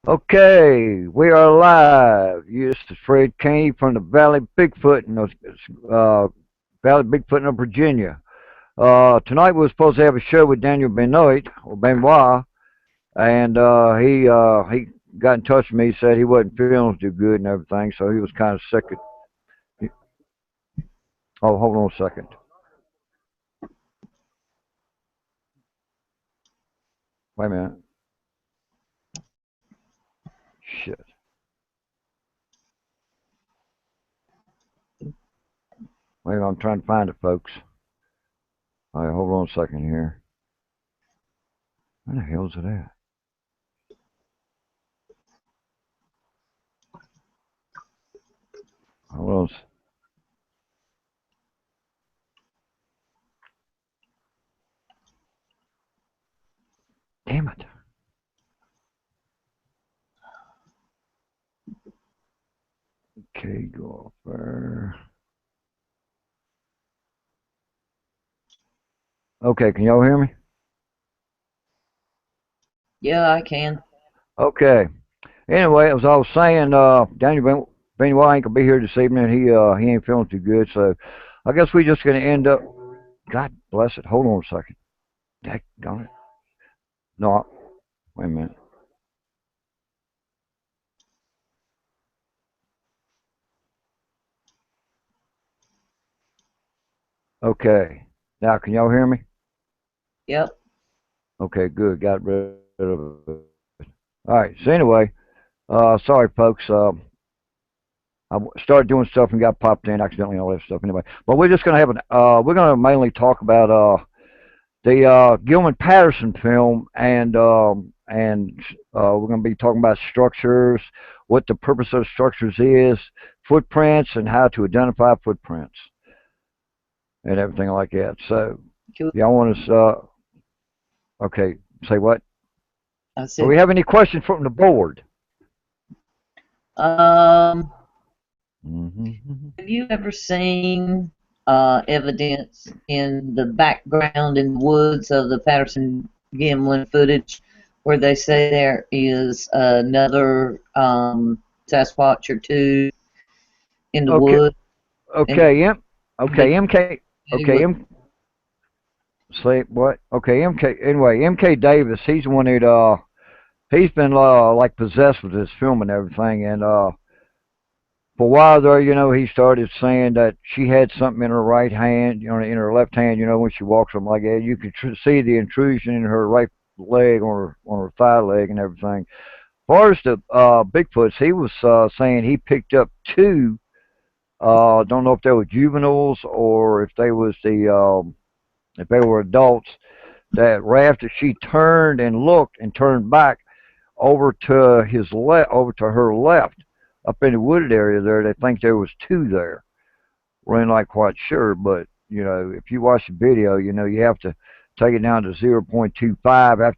Okay, we are live. This is Fred Caney from the Valley Bigfoot in Valley Bigfoot in Virginia. Tonight we were supposed to have a show with Daniel Benoit, and he got in touch with me. He said he wasn't feeling too good and everything, so he was kind of sick. Oh, hold on a second. Wait a minute. Shit. Wait a minute. I'm trying to find it, folks. All right, hold on a second here. Where the hell is it at? Hold on. Damn it. Okay, go over. Okay, can y'all hear me? Yeah, I can. Okay. Anyway, as I was saying, Daniel Benoit ain't gonna be here this evening. He ain't feeling too good, so I guess we just gonna end up. God bless it. Hold on a second. Got it. No, wait a minute. Okay. Now, can y'all hear me? Yep. Okay, good. Got rid of it. All right. So anyway, sorry folks. I started doing stuff and got popped in accidentally and all that stuff. Anyway, but we're just gonna have we're gonna mainly talk about the Gilman Patterson film, and we're going to be talking about structures, what the purpose of structures is, footprints, and how to identify footprints, and everything like that. So, Cool. y'all want to, okay, say what? I Do said, we have any questions from the board? um, Mm-hmm. have you ever seen evidence in the background in the woods of the Patterson Gimlin footage where they say there is another Sasquatch or two in the Okay, woods and okay, they okay, MK, okay, with say what? Okay, MK, anyway, MK Davis, he's the one that, he's been, like possessed with this film and everything, and, for a while there, he started saying that she had something in her right hand, in her left hand, when she walks something like that. You could see the intrusion in her right leg on her thigh leg and everything. As far as the Bigfoots, he was saying he picked up two. Don't know if they were juveniles or if they were adults. That right after she turned and looked and turned back over to her left, up in the wooded area there, they think there was two there. We ain't like quite sure, but if you watch the video, you have to take it down to 0.25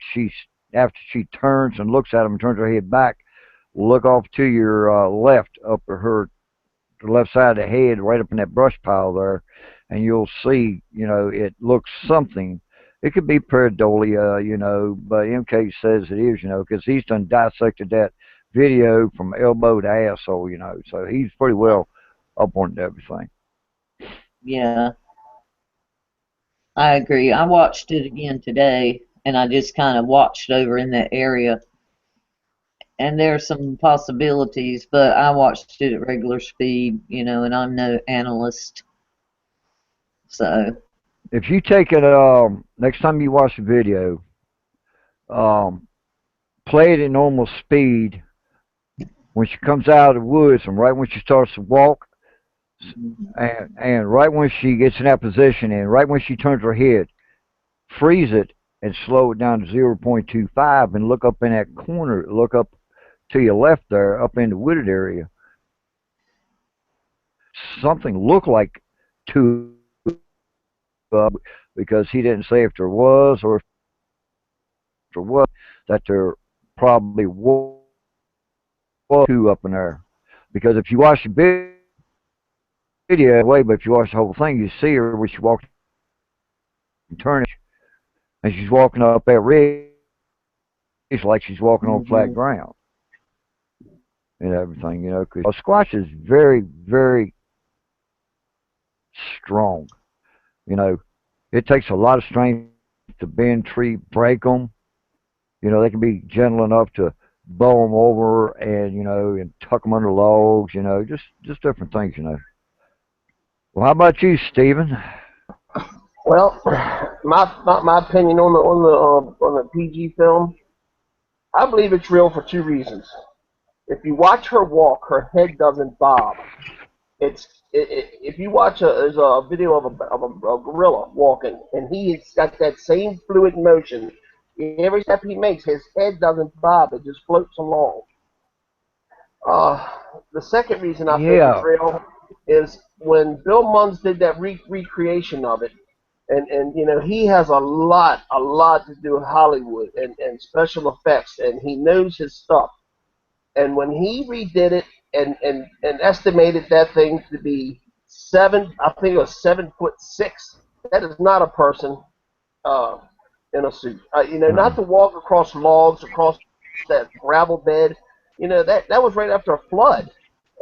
after she turns and looks at him and turns her head back. Look off to your left, up at her the left side of the head, right up in that brush pile there, and you'll see, it looks something. It could be pareidolia, but MK says it is, because he's done dissected that video from elbow to asshole, so he's pretty well up on everything. yeah, I agree. I watched it again today and I just kind of watched over in that area and there's some possibilities, but I watched it at regular speed, and I'm no analyst. So, If you take it, next time you watch the video, um, play it at normal speed when she comes out of the woods and right when she starts to walk, and right when she gets in that position and right when she turns her head, freeze it and slow it down to 0.25 and look up in that corner, look up to your left there, up in the wooded area. Something looked like two, uh, because he didn't say if there was or if there was, that there probably was two up in there. Because if you watch the video way, but if you watch the whole thing, you see her when she walked and turned, and she's walking up that ridge like she's walking on flat mhm. ground. and everything, you know, because a squash is very, very strong. You know, it takes a lot of strength to bend tree, break them. You know, they can be gentle enough to bow them over and, you know, and tuck them under logs, you know, just different things, you know. Well, how about you, Stephen? Well, my opinion on the PG film, I believe it's real for two reasons. If you watch her walk, her head doesn't bob. If you watch there's a video of a gorilla walking, and he's got that same fluid motion. Every step he makes, his head doesn't bob; it just floats along. Uh, the second reason I think it's Yeah, real is when Bill Munns did that recreation of it, and you know he has a lot to do with Hollywood and special effects, and he knows his stuff. And when he redid it and estimated that thing to be I think it was 7'6". That is not a person uh, in a suit. You know, not uh-uh. to walk across logs, across that gravel bed. You know, that was right after a flood,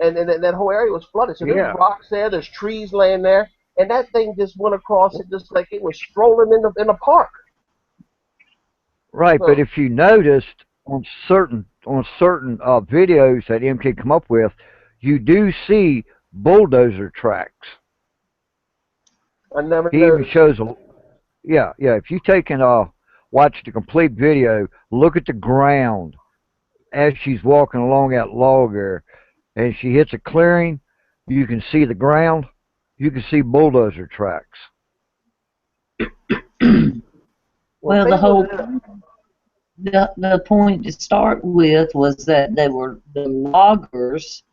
and that whole area was flooded. So there's Yeah, rocks there, there's trees laying there, and that thing just went across it just like it was strolling in a park. right. But So, if you noticed on certain videos that MK come up with, you do see bulldozer tracks. I never He even noticed. shows a yeah, yeah. If you take and watch the complete video, look at the ground as she's walking along that log there, and she hits a clearing, you can see the ground. You can see bulldozer tracks. Well, Well, the things was whole the point to start with was that the loggers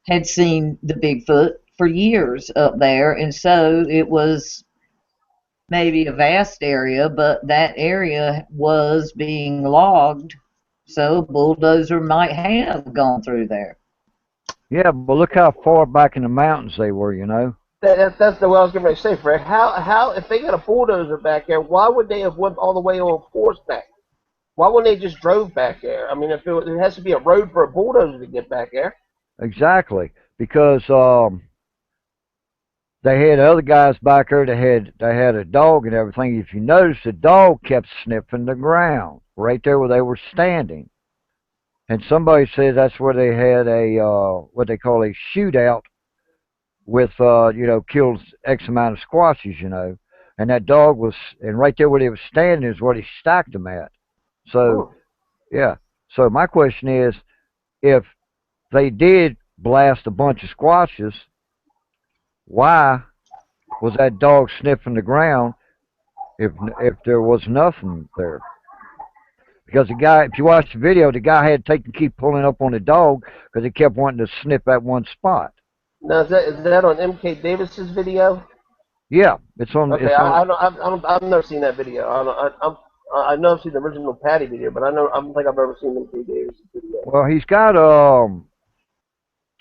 had seen the Bigfoot for years up there, and so it was maybe a vast area, but that area was being logged, so a bulldozer might have gone through there. Yeah, but look how far back in the mountains they were. You know. that's the what I was going to say, Fred. How if they got a bulldozer back there, why would they have went all the way on horseback? Why wouldn't they just drove back there? I mean, if it has to be a road for a bulldozer to get back there. Exactly, because they had other guys back there. They had a dog and everything. If you notice, the dog kept sniffing the ground right there where they were standing. And somebody says that's where they had a what they call a shootout with killed X amount of squashes, you know. And that dog was, and right there where they was standing is where they stacked them at. So Hmm. yeah. So my question is, if they did blast a bunch of squashes, why was that dog sniffing the ground if there was nothing there? Because the guy, if you watch the video, the guy had to keep pulling up on the dog because he kept wanting to sniff at one spot. Now is that on MK Davis's video? Yeah, it's on. Okay, It's on. I've never seen that video. I know I've seen the original Patty video, but I don't think I've ever seen MK Davis's video. Well, he's got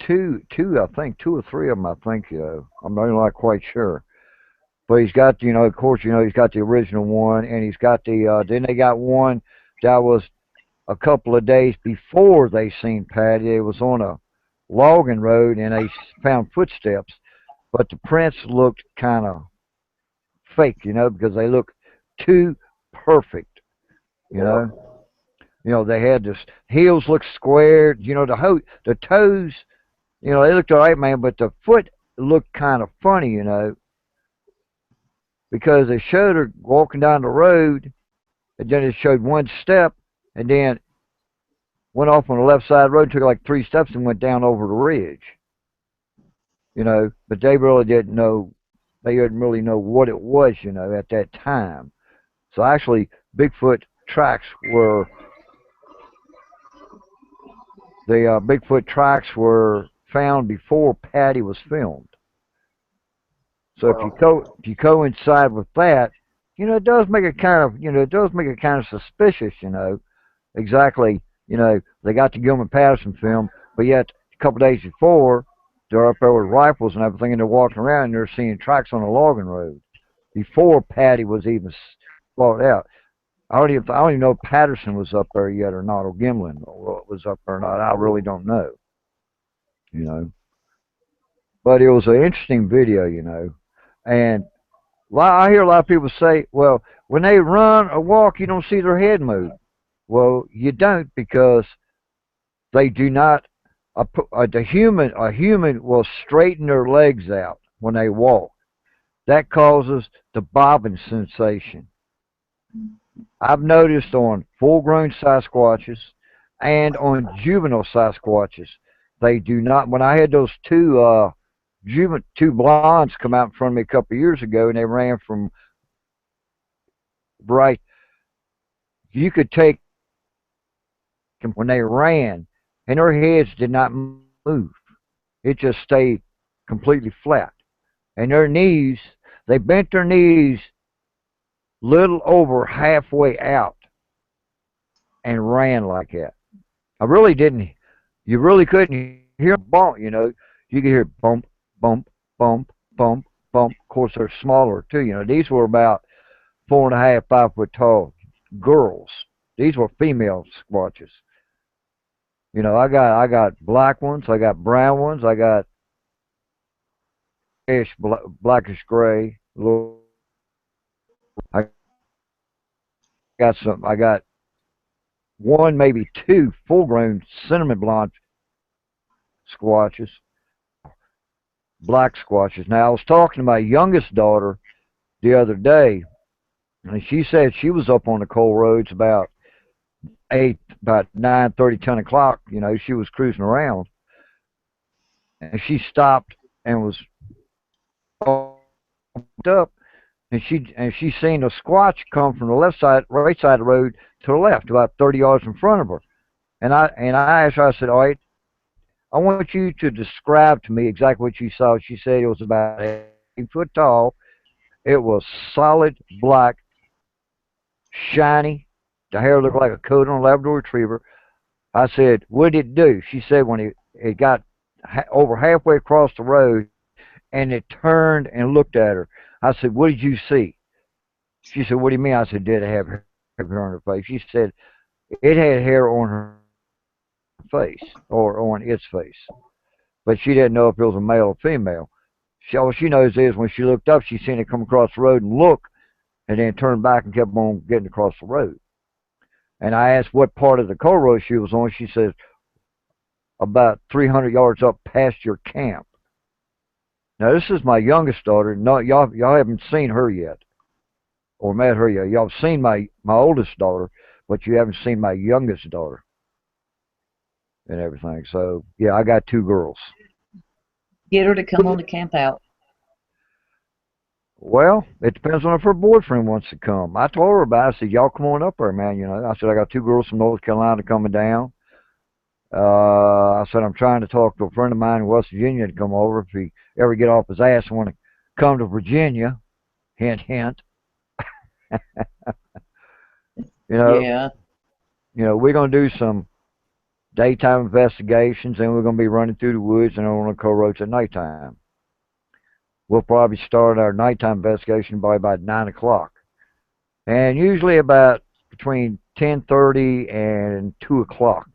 two, I think two or three of them. I think I'm not quite sure, but he's got of course he's got the original one, and he's got the then they got one that was a couple of days before they seen Patty. It was on a logging road, and they found footsteps, but the prints looked kind of fake, because they look too perfect, you Yeah. know. They had this heels looked squared, the toes, they looked all right, man, but the foot looked kind of funny, because they showed her walking down the road, and then it showed one step, and then went off on the left side of the road, took like 3 steps, and went down over the ridge, But they really didn't know, they didn't really know what it was, at that time. So actually, Bigfoot tracks were Bigfoot tracks were found before Patty was filmed. So if you coincide with that, it does make it kind of suspicious, exactly, they got the Gilman Patterson film, but yet a couple days before they're up there with rifles and everything, and they're walking around and they're seeing tracks on a logging road before Patty was even brought out. I don't even know if Patterson was up there yet or not, or Gimlin was up there or not. I really don't know, you know. But it was an interesting video, you know. And I hear a lot of people say, well, when they run or walk, you don't see their head move. Well, you don't because they do not. A human will straighten their legs out when they walk. That causes the bobbing sensation. I've noticed on full-grown Sasquatches and on juvenile Sasquatches, they do not. When I had those two blondes come out in front of me a couple of years ago, and they ran from right. You could take them when they ran, and their heads did not move. It just stayed completely flat. And their knees, they bent their knees little over halfway out and ran like that. I really didn't. You really couldn't hear them bump. You know, you could hear bump, bump, bump, bump, bump. Of course, they're smaller too. You know, these were about 4.5, 5 foot tall girls. These were female squatches. You know, I got black ones, I got brown ones, I got blackish gray. I I got one, maybe two full-grown cinnamon blonde squatches, black squatches. Now, I was talking to my youngest daughter the other day, and she said she was up on the coal roads about 9:30, 10 o'clock. You know, she was cruising around, and she stopped and was up, and she seen a squatch come from the right side of the road to the left, about 30 yards in front of her. And I asked her, I said, all right, I want you to describe to me exactly what you saw. She said it was about 8 foot tall. It was solid black, shiny. The hair looked like a coat on a Labrador Retriever. I said, what did it do? She said when it got over halfway across the road and it turned and looked at her. I said, what did you see? She said, what do you mean? I said, did it have hair on her face? She said, it had hair on her face or on its face. But she didn't know if it was a male or female. All she knows is when she looked up, she seen it come across the road and look, and then turned back and kept on getting across the road. And I asked what part of the coal road she was on. She said, about 300 yards up past your camp. Now, this is my youngest daughter. No, y'all haven't seen her yet or met her yet. Y'all have seen my oldest daughter, but you haven't seen my youngest daughter and everything. So, yeah, I got two girls. Get her to come on the camp out. Well, it depends on if her boyfriend wants to come. I told her about it. I said, y'all come on up there, man. You know, I said, I got two girls from North Carolina coming down. I said, I'm trying to talk to a friend of mine in West Virginia to come over if he ever get off his ass and want to come to Virginia. Hint, hint. Yeah. You know, we're going to do some daytime investigations, and we're going to be running through the woods and on the coal roads at nighttime. We'll probably start our nighttime investigation by about 9 o'clock. And usually about between 10:30 and 2 o'clock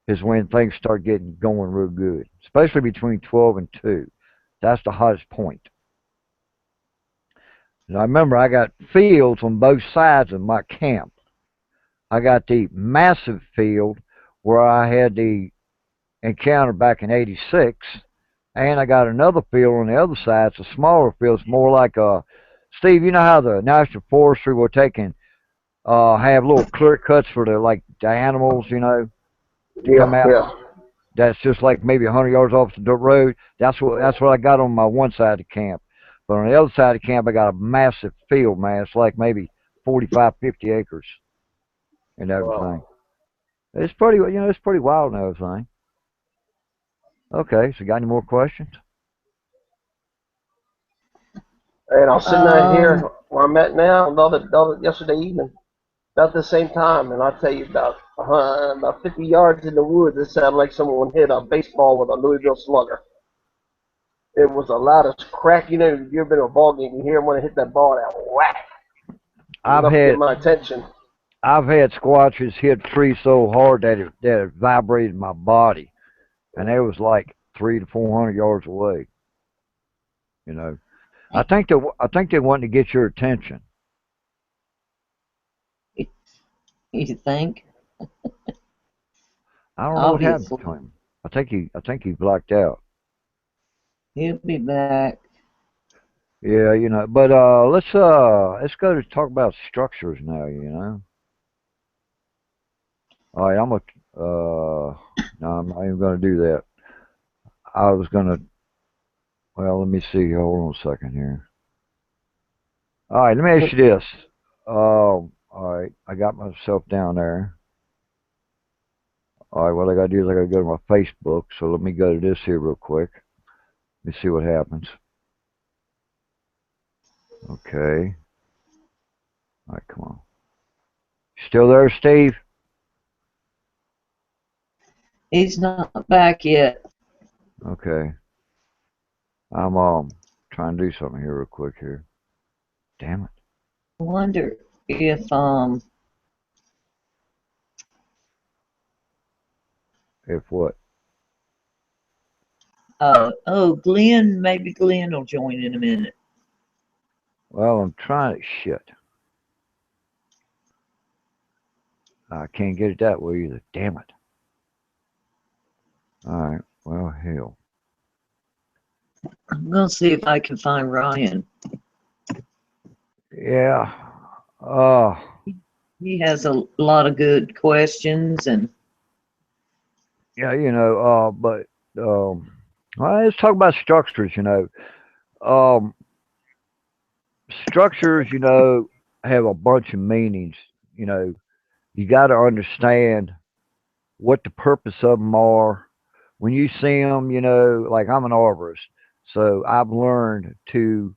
is when things start getting going real good, especially between 12 and 2. That's the hottest point. And I remember I got fields on both sides of my camp. I got the massive field where I had the encounter back in '86, and I got another field on the other side. It's a smaller field. It's more like Steve, you know how the National Forestry will take and have little clear cuts for the animals, you know, to come out. Yeah. That's just like maybe 100 yards off the dirt road. That's what I got on my one side of the camp. But on the other side of the camp, I got a massive field, man. It's like maybe 45, 50 acres and everything. Wow. It's pretty, you know, it's pretty wild and everything. Okay, so got any more questions? And I was sitting out here where I'm at now, yesterday evening, about the same time, and I'll tell you about 50 yards in the woods, it sounded like someone hit a baseball with a Louisville Slugger. It was a loudest crack. You know, you ever been to a ball game, you hear him when they hit that ball, that whack. Enough to get my attention. I've had squatches hit trees so hard that it vibrated my body, and they was like 300 to 400 yards away. You know, I think they wanted to get your attention. You think? I don't know what happened Obviously. to him. I think he blacked out. He'll be back. Yeah, but let's go to talk about structures now. All right, no, I'm not even gonna do that. I was gonna. Well, let me see. Hold on a second here. All right, let me ask you this. All right, I got myself down there. All right, what I gotta do is I gotta go to my Facebook. So let me go to this here real quick. Let me see what happens. Okay. All right, come on. Still there, Steve? He's not back yet. Okay. I'm trying to do something here real quick here. Damn it. I wonder if If what? Glenn, maybe Glenn will join in a minute. Well, I'm trying to shit. I can't get it that way either. Damn it. All right. Well, hell. I'm gonna see if I can find Ryan. Yeah. Uh. He has a lot of good questions and Yeah. But well, let's talk about structures. Um. Structures. Have a bunch of meanings. You know. You got to understand what the purpose of them are. When you see them, like I'm an arborist, so I've learned to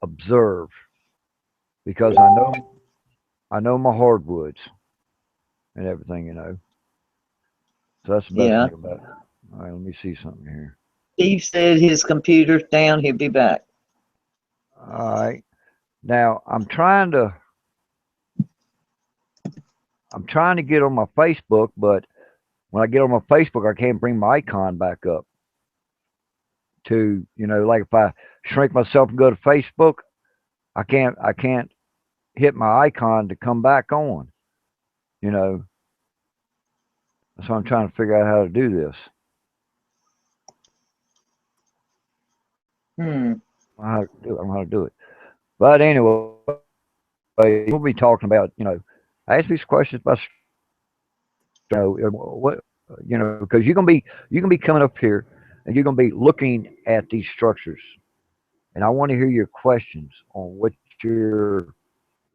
observe because I know my hardwoods and everything. So that's the best yeah. thing about it. All right, let me see something here. Steve said his computer's down, he'll be back. All right, now I'm trying to get on my Facebook, but when I get on my Facebook, I can't bring my icon back up to like if I shrink myself and go to Facebook, I can't hit my icon to come back on. You know, so I'm trying to figure out how to do this. Hmm. I don't know how to do it. But anyway, we'll be talking about, ask me some questions about, what, because you're gonna be coming up here and you're gonna be looking at these structures, and I want to hear your questions on what you're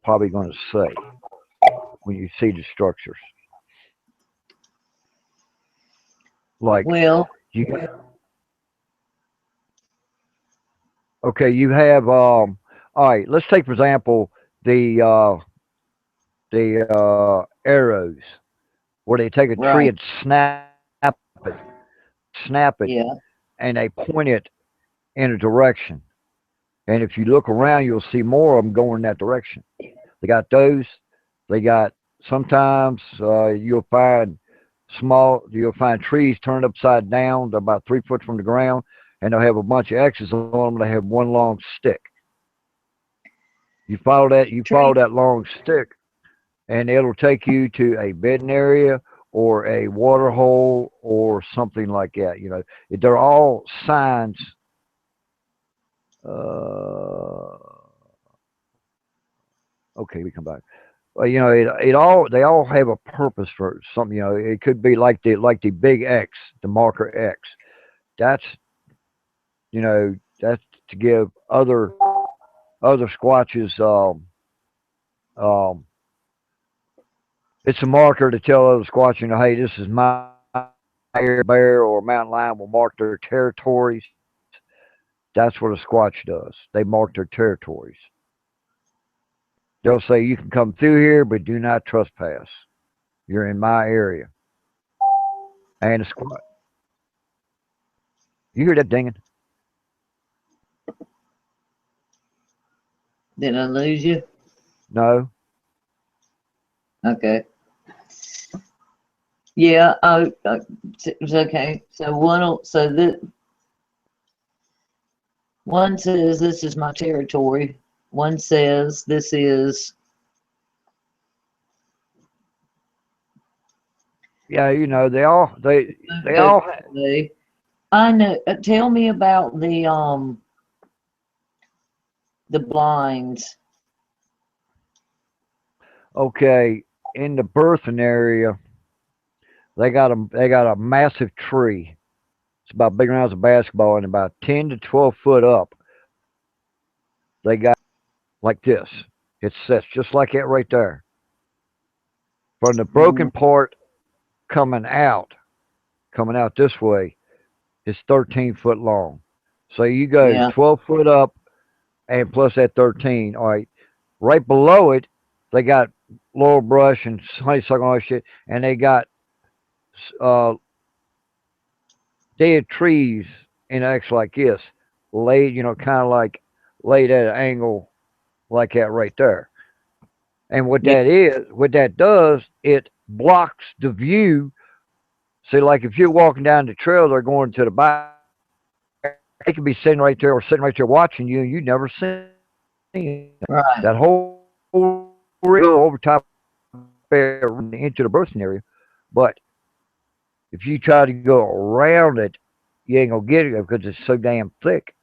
probably going to say when you see the structures. Like Well, you, okay, you have, all right. Let's take for example the arrows where they take a tree right. and it, snap it, Yeah. and they point it in a direction. And if you look around, you'll see more of them going in that direction. They got those. They got sometimes you'll find trees turned upside down. They're about 3 foot from the ground, and they'll have a bunch of X's on them. They have one long stick. You follow that. You follow Tree. that long stick, and it'll take you to a bedding area or a water hole or something like that. They're all signs. Uh, okay, we come back. Well, they all have a purpose for something. It could be like the big X, the marker X. That's that's to give other squatches. Um, it's a marker to tell other squatches, hey, this is my bear or mountain lion will mark their territories. That's what a squatch does. They mark their territories. They'll say you can come through here, but do not trespass. You're in my area. And a squat. You hear that dinging? Did I lose you? No. Okay. Yeah. Okay. So one says this is my territory. One says this is. Yeah, you know, they all I know. Tell me about the blinds. okay, in the birthing area, they got a massive tree. It's about big around as a basketball and about 10 to 12 foot up. They got like this. It sets just like that right there. From the broken Mhm. part coming out, coming out this way, it's 13 foot long. So you go Yeah. 12 foot up and plus that 13. All right. Right below it, they got laurel brush and honeysuckle and all that shit. And they got uh, dead trees in X like this, laid, kind of like laid at an angle like that right there. And Yeah. what that does, it blocks the view. See, like if you're walking down the trail, they're going to the back. They could be sitting right there or sitting right there watching you, and you never seen them. Right. That whole go over top there into the birthing area. But if you try to go around it, you ain't gonna get it because it's so damn thick.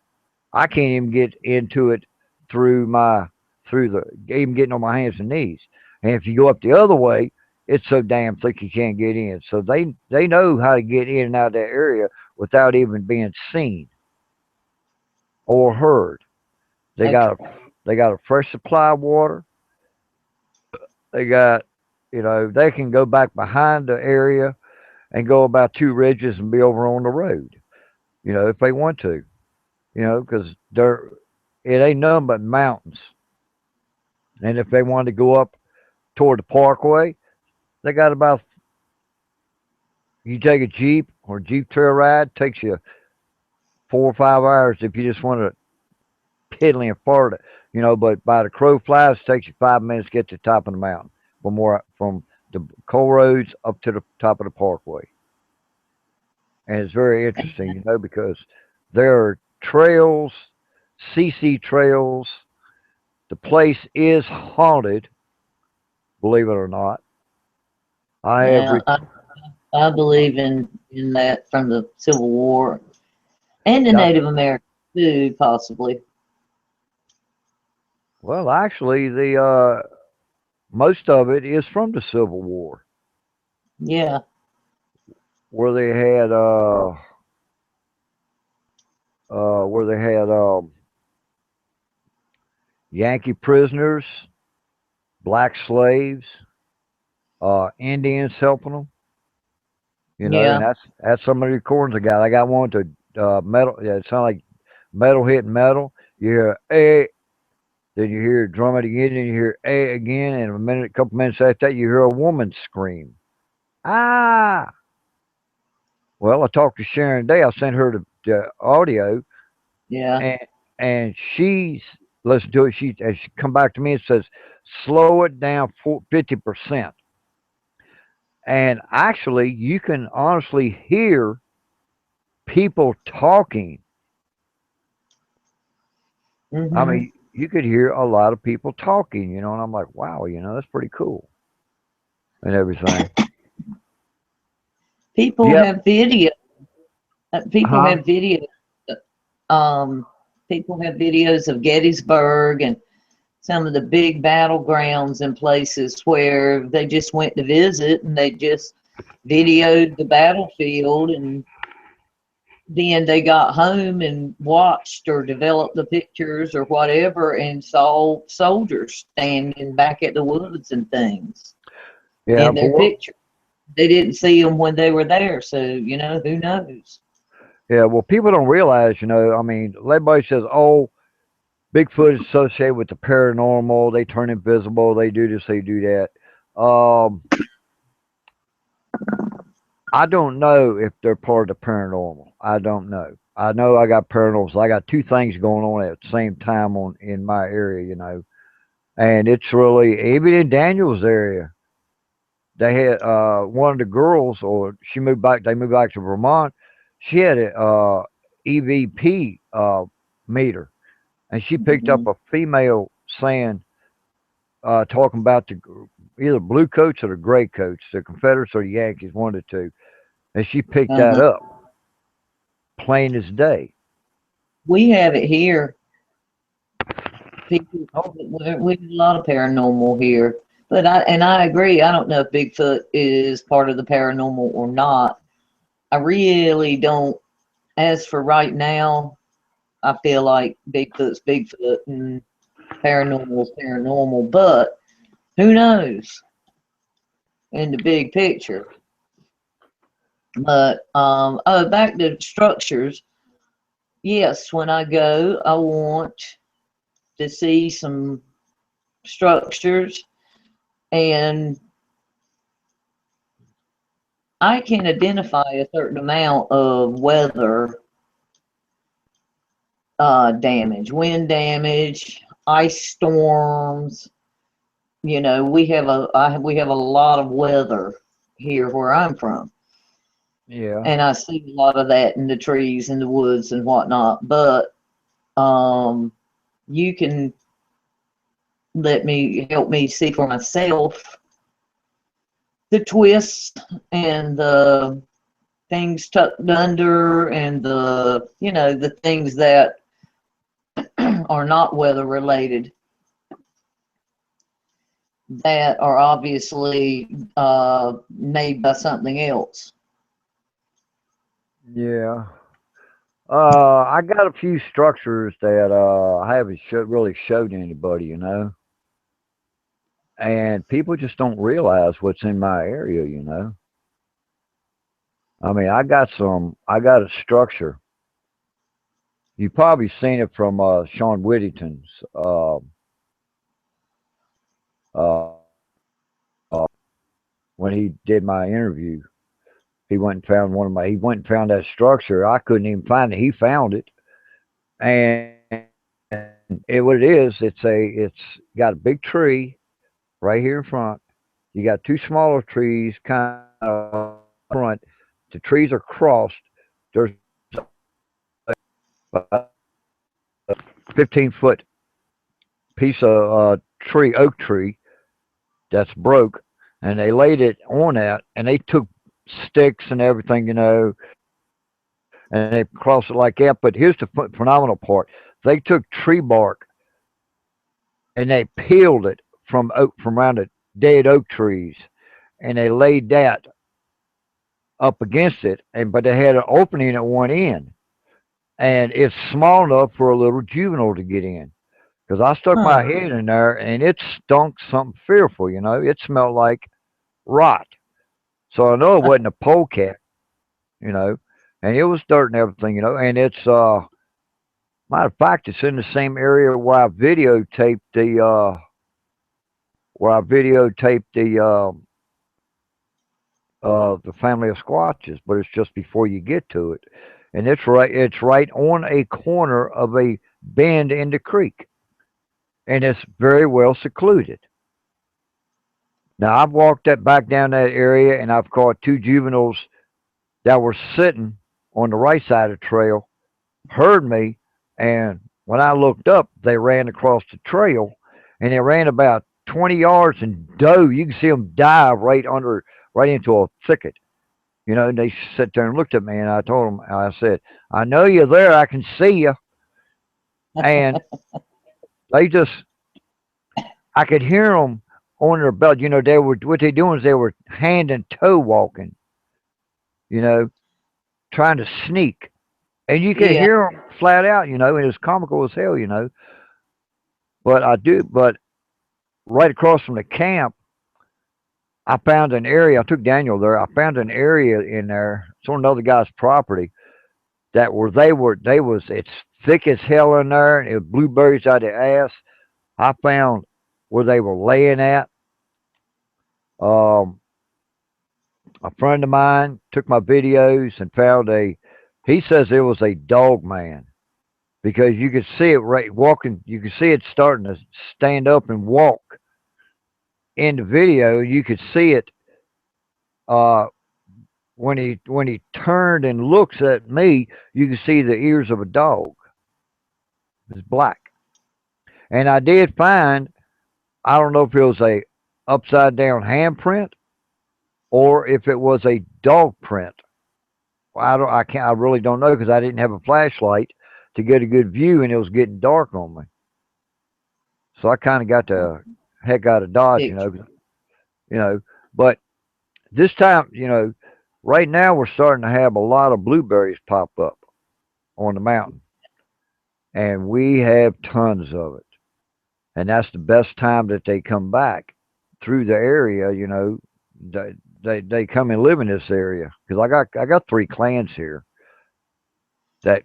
I can't even get into it through my through the even getting on my hands and knees. And if you go up the other way, it's so damn thick you can't get in. So they know how to get in and out of that area without even being seen or heard. They got a Okay. they got a fresh supply of water. They got they can go back behind the area and go about two ridges and be over on the road. If they want to. Because it ain't nothing but mountains. And if they wanted to go up toward the parkway, they got about you take a jeep or jeep trail ride takes you 4 or 5 hours if you just want to piddly and fart it. But by the crow flies, it takes you 5 minutes to get to the top of the mountain from the coal roads up to the top of the parkway. And it's very interesting, because there are trails, CC trails. The place is haunted, believe it or not. I have Yeah. I believe in that from the Civil War and the got Native Americans too, possibly. well, actually, the most of it is from the Civil War, Yeah. where they had where they had Yankee prisoners, black slaves, Indians helping them. And Yeah. that's some of the recordings I got. I got one to metal. Yeah, it sounds like metal hitting metal. You hear a, then you hear drum it again, then you hear a again, and a couple minutes after that, you hear a woman scream. Ah! Well, I talked to Sharon today. I sent her the audio, Yeah. and she's listened to it. She come back to me and says, slow it down 50%. And actually, you can honestly hear people talking. I Mhm. mean, you could hear a lot of people talking, and I'm like, wow, that's pretty cool and everything. People Yep. have video. People Huh? have video. Um, People have videos of Gettysburg and some of the big battlegrounds and places where they just went to visit and they just videoed the battlefield, and then they got home and watched or developed the pictures or whatever and saw soldiers standing back at the woods and things Yeah, in but their picture. They didn't see them when they were there, so who knows. yeah, well, people don't realize, I mean, everybody says, oh, Bigfoot is associated with the paranormal. They turn invisible. They do this. They do that. Um, I don't know if they're part of the paranormal. I don't know. I know I got paranormal. So I got two things going on at the same time in my area, and it's really even in Daniel's area. they had one of the girls, or she moved back. They moved back to Vermont. She had a EVP meter, and she picked up Mhm. a female saying, talking about the either blue coats or the gray coats, the Confederates or the Yankees, one of the two, and she picked that Uh-huh. up plain as day. We have it here. People, Oh, we have a lot of paranormal here. But I agree. I don't know if Bigfoot is part of the paranormal or not. I really don't. As for right now, I feel like Bigfoot's Bigfoot and paranormal's paranormal. But who knows in the big picture? But oh, back to structures. Yes, when I go, I want to see some structures, and I can identify a certain amount of weather damage, wind damage, ice storms. You know, we have a lot of weather here where I'm from, yeah, and I see a lot of that in the trees and the woods and whatnot. But um, you can help me see for myself the twists and the things tucked under and the things that are not weather related that are obviously made by something else. yeah. I got a few structures that I haven't really showed anybody, and people just don't realize what's in my area. I mean, I got a structure. You've probably seen it from Sean Whittington's uh, uh, when he did my interview. He went and found he went and found that structure. I couldn't even find it. He found it, and what it is, it's got a big tree right here in front. You got two smaller trees kind of front. The trees are crossed. There's a 15-foot piece of oak tree that's broke, and they laid it on that, and they took sticks and everything, and they crossed it like that. But here's the phenomenal part: they took tree bark and they peeled it from around the dead oak trees, and they laid that up against it, and but they had an opening at one end, and it's small enough for a little juvenile to get in. Because I stuck my Huh. head in there, and it stunk something fearful. It smelled like rot. So I know it wasn't a polecat, you know, and it was dirt and everything. And it's matter of fact, it's in the same area where I videotaped the family of squatches, but it's just before you get to it, and it's right on a corner of a bend in the creek, and it's very well secluded. Now I've walked that back down that area, and I've caught two juveniles that were sitting on the right side of the trail, heard me, and when I looked up, they ran across the trail, and they ran about 20 yards and dove. You can see them dive right into a thicket. And they sat there and looked at me, and I told them, I said, I know you're there. I can see you. And they just, I could hear them on their belt. What they doing is they were hand and toe walking, you know, trying to sneak. And you could Yeah. hear them flat out, and it was comical as hell. But right across from the camp, I found an area. I took Daniel there. I found an area in there. It's on another guy's property that where it's thick as hell in there, and it was blueberries out the ass. I found where they were laying at. Um, a friend of mine took my videos and found he says it was a dog man because you could see it right walking. You could see it starting to stand up and walk in the video. You could see it uh, when he turned and looks at me, you can see the ears of a dog. It's black. And I did find, I don't know if it was a upside down handprint or if it was a dog print. I really don't know because I didn't have a flashlight to get a good view, and it was getting dark on me. So I kind of got the heck out of Dodge, Picture. you know. But this time, right now we're starting to have a lot of blueberries pop up on the mountain, and we have tons of it. And that's the best time that they come back through the area. They come and live in this area because I got three clans here that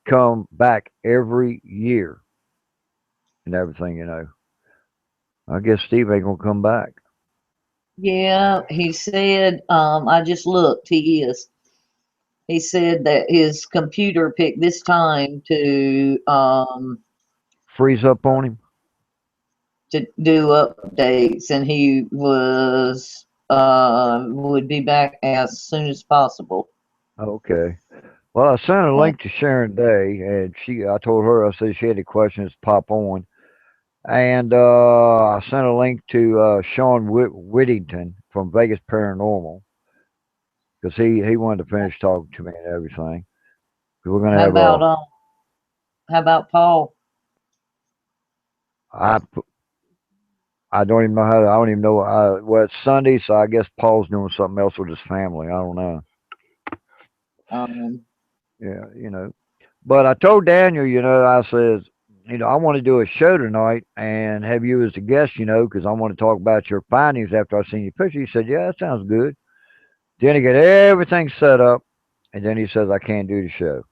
come back every year and everything. I guess Steve ain't gonna come back. Yeah, he said, I just looked, he is. He said that his computer picked this time Freeze up on him. to do updates, and he was would be back as soon as possible. Okay. Well, I sent a Uh, link to Sharon Day, and I told her, I said she had any questions, pop on. And I sent a link to Sean Whittington from Vegas Paranormal because he wanted to finish talking to me and everything. 'Cause we're gonna how have about how about Paul? I I don't even know I don't even know. Well, it's Sunday, so I guess Paul's doing something else with his family. I don't know. Um, Yeah, But I told Daniel, I says, I want to do a show tonight and have you as a guest, because I want to talk about your findings after I seen your picture. He said, yeah, that sounds good. Then he got everything set up, and then he says, I can't do the show.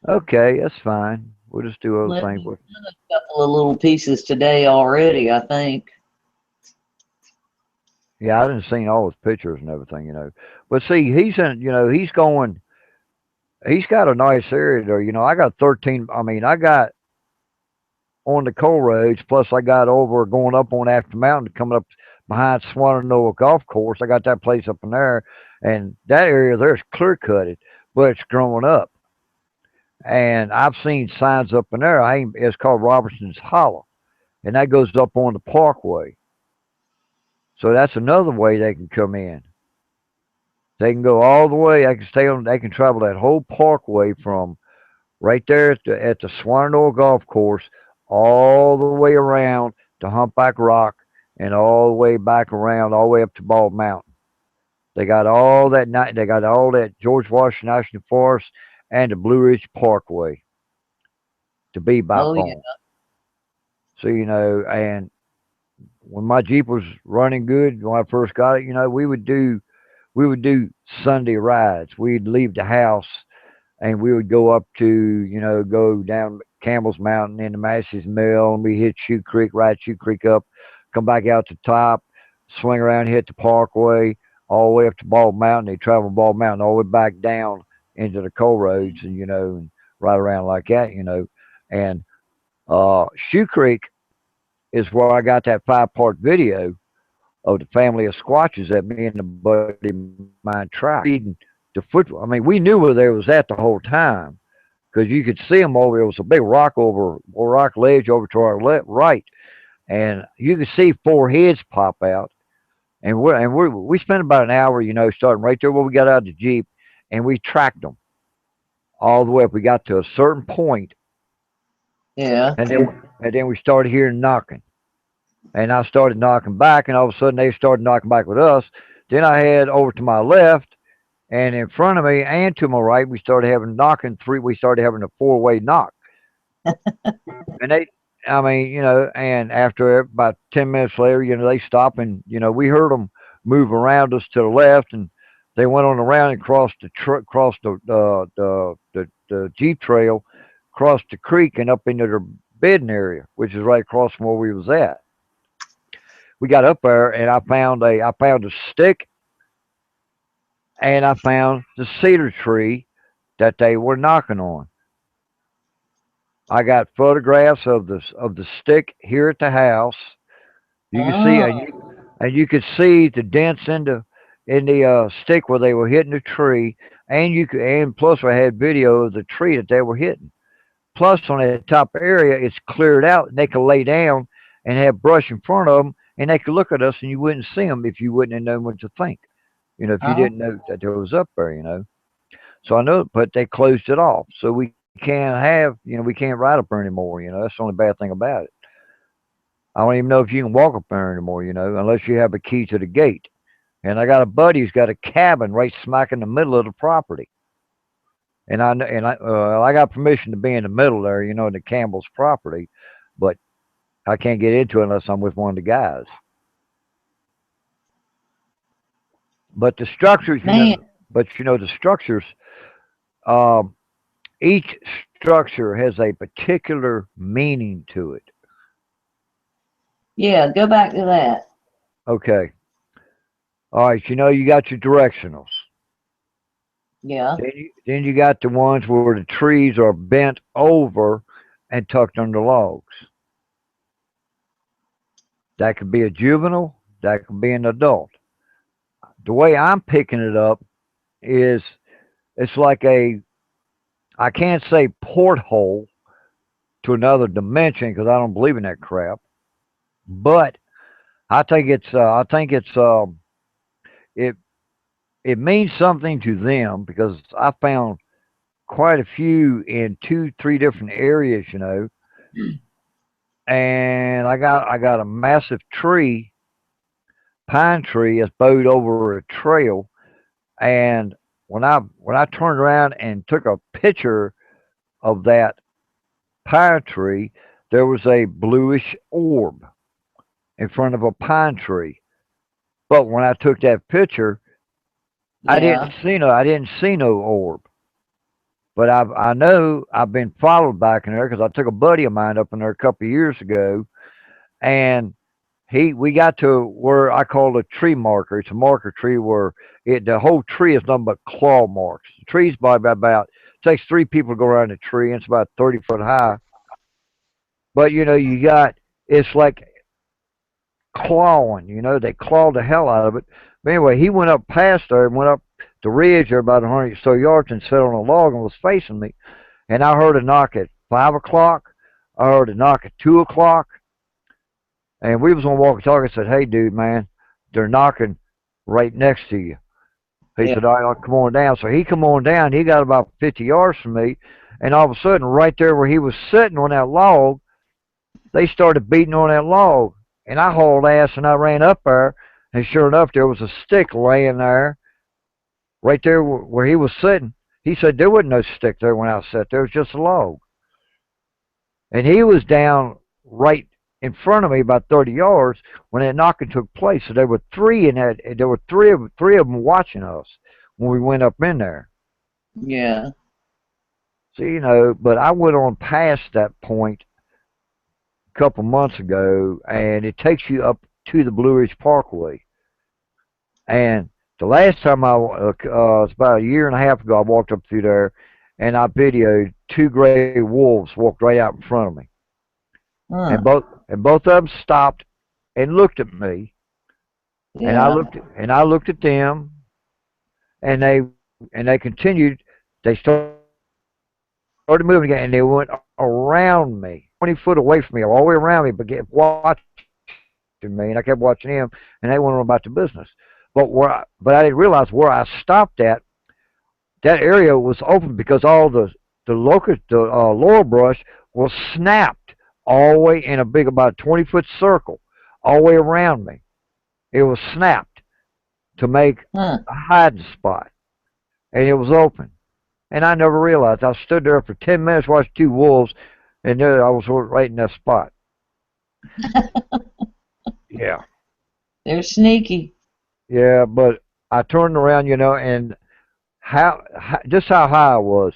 Okay, that's fine. We'll just do other let things. me a couple of little pieces today already, I think. Yeah, I didn't see all his pictures and everything. But see, he's got a nice area there. I got 13, I got on the coal roads, plus I got over going up on After Mountain, coming up behind Swananoa Golf Course. I got that place up in there, and that area there's clear cutted, but it's growing up. And I've seen signs up in there. It's called Robertson's Hollow, and that goes up on the Parkway. So that's another way they can come in. They can go all the way. They can stay on. They can travel that whole Parkway from right there at the Swananoa Golf Course, all the way around to Humpback Rock, and all the way back around, all the way up to Bald Mountain. They got all that. They got all that George Washington National Forest and the Blue Ridge Parkway to be by Oh yeah. phone. So and when my Jeep was running good when I first got it, we would do Sunday rides. We'd leave the house and we would go up to, go down Campbell's Mountain into Massey's Mill, and we hit Shoe Creek, ride Shoe Creek up, come back out to top, swing around, hit the Parkway, all the way up to Bald Mountain. They travel Bald Mountain all the way back down into the coal roads, and right around like that. And Shoe Creek is where I got that 5-part video of the family of squatches that me and a buddy of mine tracked. Feeding the foot. We knew where they was at the whole time because you could see them over. There was a big rock ledge over to our right, and you could see 4 heads pop out. And we spent about an hour, starting right there where we got out of the Jeep, and we tracked them all the way up. We got to a certain point, Yeah. and then we started hearing knocking. And I started knocking back, and all of a sudden they started knocking back with us. Then I had over to my left, and in front of me and to my right, we started having knocking three. We started having a 4-way knock, and and after about 10 minutes later, they stopped, and we heard them move around us to the left, and they went on around and crossed the Jeep trail, crossed the creek, and up into their bedding area, which is right across from where we was at. We got up there, and I found a stick, and I found the cedar tree that they were knocking on. I got photographs of the stick here at the house. You can see Oh, and you could see the dents in the stick where they were hitting the tree, and you could, and plus I had video of the tree that they were hitting. Plus on that top area, it's cleared out, and they could lay down and have brush in front of them, and they could look at us, and you wouldn't see them if you wouldn't have known what to think. You know, if you Oh, didn't know that there was up there, you know. So I know, but they closed it off, so we can't have, you know, we can't ride up there anymore. You know, that's the only bad thing about it. I don't even know if you can walk up there anymore. You know, unless you have a key to the gate. And I got a buddy who's got a cabin right smack in the middle of the property. I got permission to be in the middle there, you know, in the Campbell's property, but I can't get into it unless I'm with one of the guys. But the structures, you man. know, but you know the structures. Um, each structure has a particular meaning to it. Yeah, go back to that. Okay. All right. You know, you got your directionals. Yeah. Then you got the ones where the trees are bent over and tucked under logs. That could be a juvenile. That could be an adult. The way I'm picking it up is it's like a, I can't say porthole to another dimension because I don't believe in that crap. But I think it it means something to them because I found quite a few in two, three different areas, you know. And I got a massive tree, pine tree, that's bowed over a trail. And when I turned around and took a picture of that pine tree, there was a bluish orb in front of a pine tree. But when I took that picture, Yeah. I didn't see no orb. But I know I've been followed back in there because I took a buddy of mine up in there a couple of years ago, and we got to where I call a tree marker. It's a marker tree where the whole tree is nothing but claw marks. The tree's by about takes three people to go around the tree, and it's about 30 foot high. But you know, you got it's like clawing. You know, they clawed the hell out of it. But anyway, he went up past there and went up the ridge there about 100 or so yards and sat on a log and was facing me. And I heard a knock at 5 o'clock. I heard a knock at 2 o'clock. And we was on walkie talkie. I said, "Hey, dude, man, they're knocking right next to you." He Yeah. said, "All right, I'll come on down." So he come on down. He got about 50 yards from me. And all of a sudden, right there where he was sitting on that log, they started beating on that log. And I hauled ass and I ran up there. And sure enough, there was a stick laying there, right there where he was sitting. He said there wasn't no stick there when I sat there. It was just a log. And he was down right in front of me about 30 yards when that knocking took place. So there were three in that. There were three of them watching us when we went up in there. Yeah. So you know, but I went on past that point a couple months ago, and it takes you up to the Blue Ridge Parkway. And the last time it's about a year and a half ago, I walked up through there, and I videoed two gray wolves walked right out in front of me, Huh. and both of them stopped and looked at me, and Yeah. I looked at them, and they continued. They started moving again, and they went around me, 20 foot away from me, all the way around me, but kept watching me, and I kept watching him, and they went on about the business. But I didn't realize where I stopped at. That area was open because all the laurel brush was snapped all the way in a big about 20 foot circle all the way around me. It was snapped to make Huh. a hiding spot, and it was open. And I never realized. I stood there for 10 minutes, watched two wolves, and there I was right in that spot. Yeah, They're sneaky. yeah. But I turned around, you know, and just how high I was,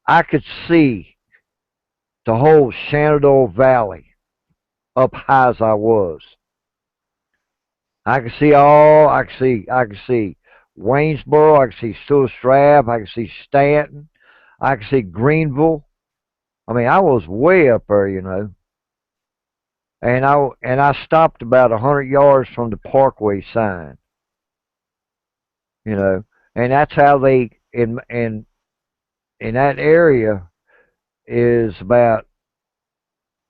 I could see the whole Shenandoah Valley up high as I was. I could see Waynesboro, I could see Stewart Strab, I could see Stanton, I could see Greenville. I mean, I was way up there, you know. and I stopped about 100 yards from the Parkway sign, you know, and that's how they in that area is about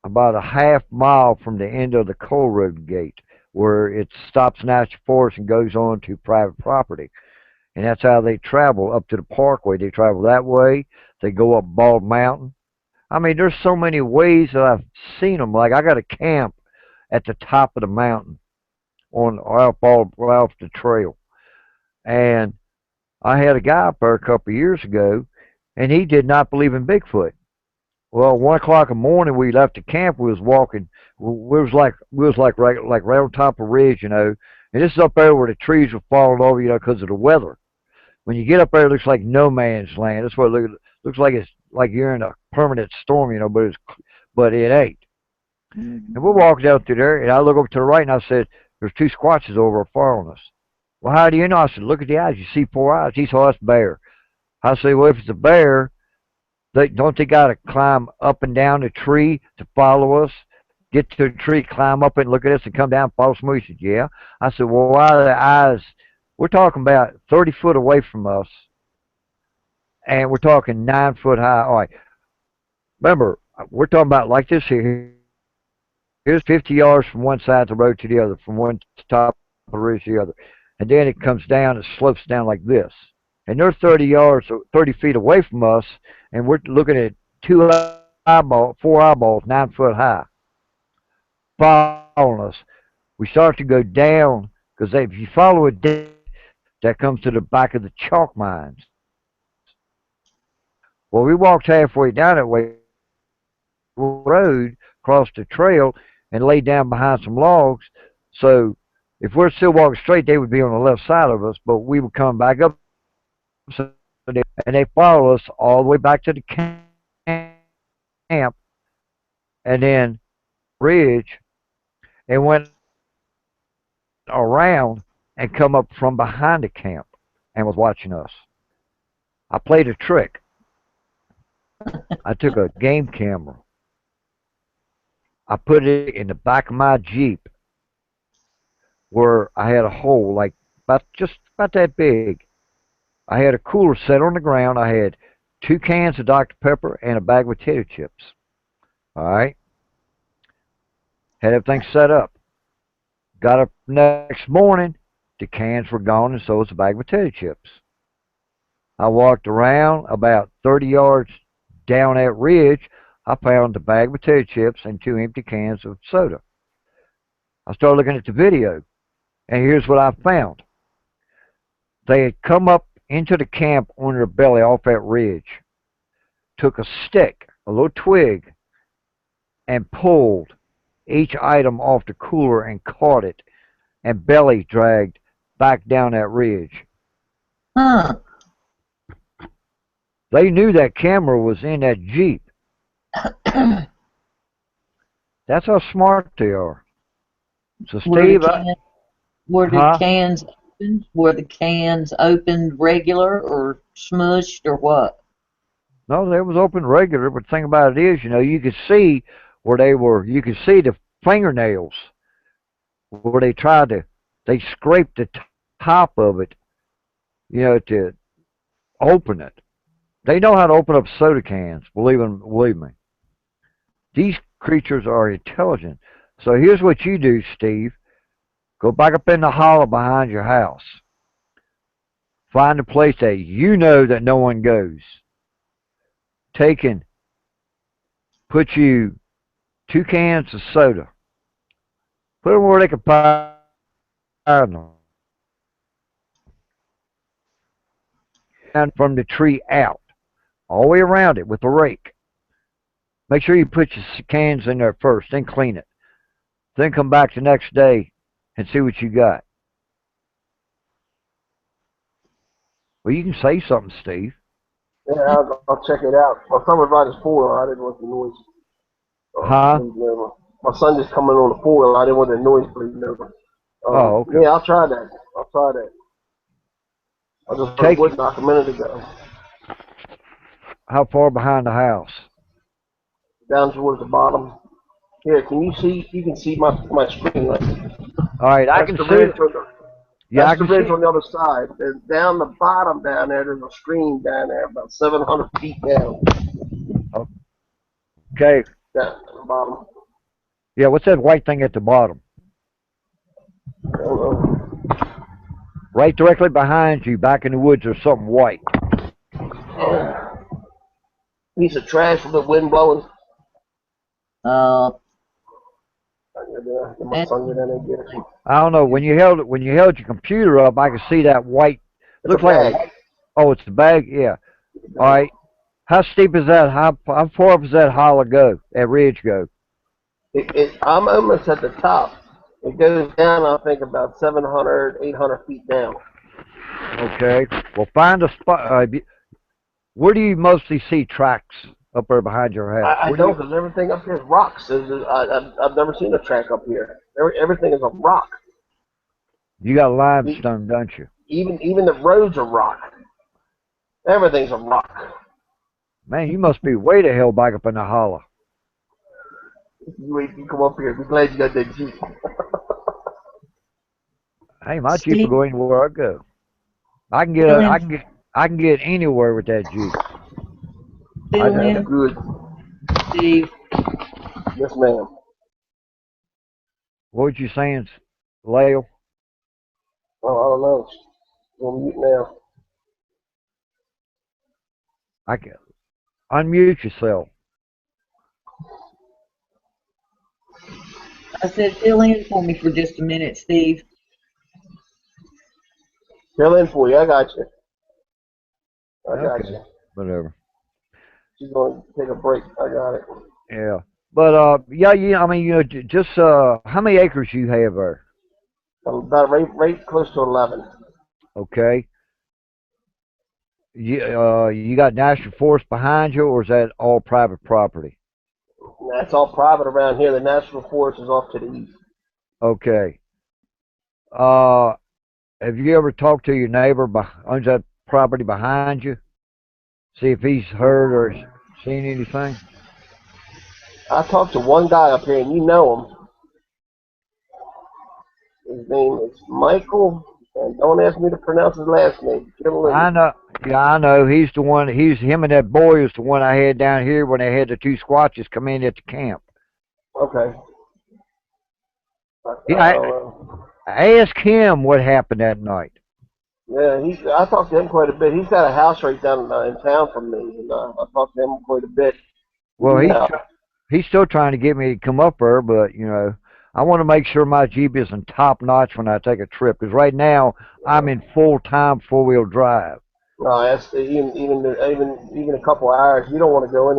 a half mile from the end of the coal road gate, where it stops National Forest and goes on to private property. And that's how they travel up to the Parkway. They travel that way. They go up Bald Mountain. I mean, there's so many ways that I've seen them. Like I got a camp at the top of the mountain on off the trail, and I had a guy up there a couple of years ago, and he did not believe in Bigfoot. Well, 1 o'clock in the morning, we left the camp. We was walking. We was like right on top of a ridge, you know. And this is up there where the trees were falling over, you know, because of the weather. When you get up there, it looks like no man's land. That's what looks like. It's like you're in a permanent storm, you know. But it ain't. And we're walking out through there, and I look over to the right, and I said, "There's two squatches over following us." Well, how do you know? I said, "Look at the eyes. You see four eyes." He said, "Oh, that's a bear." I said, "Well, if it's a bear, don't they got to climb up and down the tree to follow us? Get to the tree, climb up and look at us, and come down and follow us?" He said, "Yeah." I said, "Well, why are the eyes? We're talking about 30 foot away from us, and we're talking 9 foot high." All right, remember, we're talking about like this here. Here's 50 yards from one side of the road to the other, from one top of the ridge to the other. And then it comes down, it slopes down like this. And they're 30 yards, 30 feet away from us, and we're looking at four eyeballs, 9 foot high, following us. We start to go down, because if you follow it down, that comes to the back of the chalk mines. Well, we walked halfway down that way, road, crossed the trail, and laid down behind some logs. So if we're still walking straight, they would be on the left side of us, but we would come back up, and they follow us all the way back to the camp, and then ridge, and went around and come up from behind the camp and was watching us. I played a trick. I took a game camera. I put it in the back of my Jeep, where I had a hole like just about that big. I had a cooler set on the ground. I had 2 cans of Dr. Pepper and a bag of potato chips. All right. Had everything set up. Got up next morning. The cans were gone, and so was the bag of potato chips. I walked around about 30 yards down that ridge. I found the bag of potato chips and 2 empty cans of soda. I started looking at the video, and here's what I found. They had come up into the camp on their belly off that ridge, took a stick, a little twig, and pulled each item off the cooler and caught it, and belly dragged back down that ridge. Huh. They knew that camera was in that Jeep. That's how smart they are. So, Steve, were the cans opened? Were the cans opened regular or smushed or what? No, they was open regular. But the thing about it is, you know, you could see where they were. You could see the fingernails where they scraped the top of it, you know, to open it. They know how to open up soda cans. Believe me. These creatures are intelligent. So here's what you do, Steve. Go back up in the hollow behind your house. Find a place that you know that no one goes. Put you 2 cans of soda. Put them where they can find them. And from the tree out, all the way around it with a rake. Make sure you put your cans in there first, then clean it. Then come back the next day and see what you got. Well, you can say something, Steve. Yeah, I'll check it out. My son was riding his 4-wheel. I didn't want the noise. My son just coming on the 4-wheel. I didn't want the noise bleeding over. Okay. Yeah, I'll try that. I just heard a voice knock a minute ago. How far behind the house? Down towards the bottom. Here, can you see? You can see my screen, right? All right, I That's can the see it. ridge on the. Yeah, I That's the can ridge see. on the other side. And down the bottom down there, there's a stream down there about 700 feet down. Okay. Down at the bottom. Yeah, what's that white thing at the bottom? I don't know. Right directly behind you, back in the woods, there's something white. Piece of trash with the wind blowing. Uh, My son get in there and get it. I don't know. When you held your computer up, I could see that white. It's a Looks like a bag. white. Oh, it's the bag. Yeah. All right. How steep is that? How far up does that hollow go? That ridge go? I'm almost at the top. It goes down, I think, about 700, 800 feet down. Okay. Well, find a spot. Where do you mostly see tracks up there behind your house? I don't, because everything up here is rocks. I've never seen a track up here. Everything is a rock. You got limestone, don't you? Even the roads are rock. Everything's a rock. Man, you must be way the hell back up in the hollow. You come up here. Be glad you got that Jeep. Hey, my Jeep will Steve, go anywhere I go. I can get anywhere with that Jeep. fill That's in, good. Steve. Yes, ma'am. What was you saying, Lale? Oh, I don't know. We'll mute now. I can unmute yourself. I said fill in for me for just a minute, Steve. Fill in for you. I got you. I got Okay. you. Whatever. She's going to take a break. I got it. Yeah. But yeah. I mean, just how many acres you have there? I'm about right close to 11. Okay. You got national forest behind you, or is that all private property? That's all private around here. The national forest is off to the east. Okay. Uh, have you ever talked to your neighbor owns that property behind you? See if he's heard or seen anything? I talked to one guy up here, and you know him. His name is Michael, and don't ask me to pronounce his last name. I know. Yeah, I know. He's the one. Him and that boy is the one I had down here when they had the two squatches come in at the camp. Okay. I Yeah, don't know. I asked him what happened that night. Yeah, I talked to him quite a bit. He's got a house right down in town from me, and I talked to him quite a bit. Well, Yeah. he's still trying to get me to come up there, but I want to make sure my Jeep is in top notch when I take a trip. Because right now I'm in full time 4-wheel drive. No, that's even a couple of hours. You don't want to go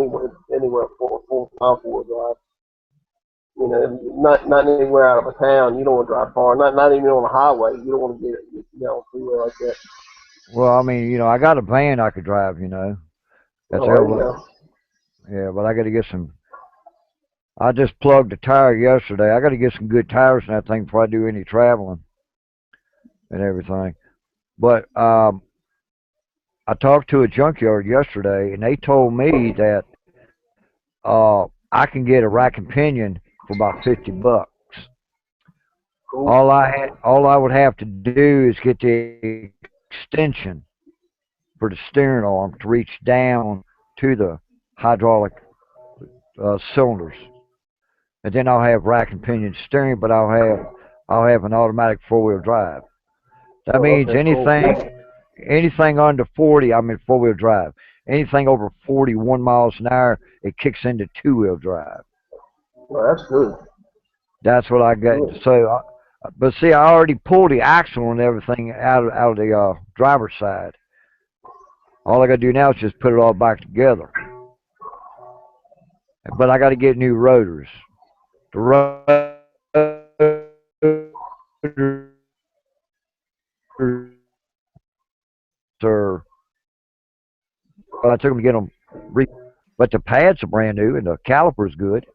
anywhere for full time for drive. Not anywhere out of a town. You don't want to drive far. Not even on a highway. You don't want to get freeway like that. Well, I mean, I got a van I could drive. That's Oh, there you go. Yeah, but I got to get some. I just plugged a tire yesterday. I got to get some good tires in that thing before I do any traveling and everything. But I talked to a junkyard yesterday, and they told me that I can get a rack and pinion for about $50. Cool. All I would have to do is get the extension for the steering arm to reach down to the hydraulic cylinders, and then I'll have rack and pinion steering, but I'll have an automatic 4-wheel drive. That means Okay, cool. anything under 40, I'm in 4-wheel drive. Anything over 41 miles an hour, it kicks into 2-wheel drive. Well, that's good. That's what I got. Good. So, but see, I already pulled the axle and everything out of the driver's side. All I got to do now is just put it all back together. But I got to get new rotors. The rotors are, well, I took them to get them but the pads are brand new and the caliper's good.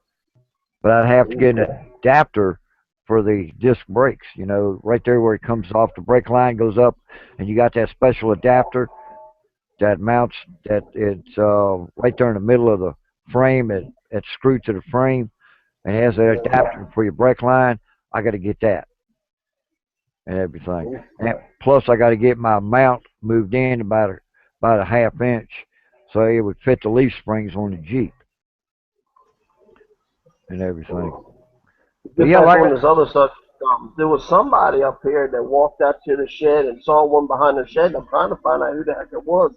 But I'd have to get an adapter for the disc brakes. Right there where it comes off the brake line goes up, and you got that special adapter that mounts that it's right there in the middle of the frame. It's screwed to the frame. and it has that adapter for your brake line. I got to get that and everything. And plus, I got to get my mount moved in about a half inch, so it would fit the leaf springs on the Jeep and everything. But Get yeah, back like on this other subject. There was somebody up here that walked out to the shed and saw one behind the shed. I'm trying to find out who the heck it was.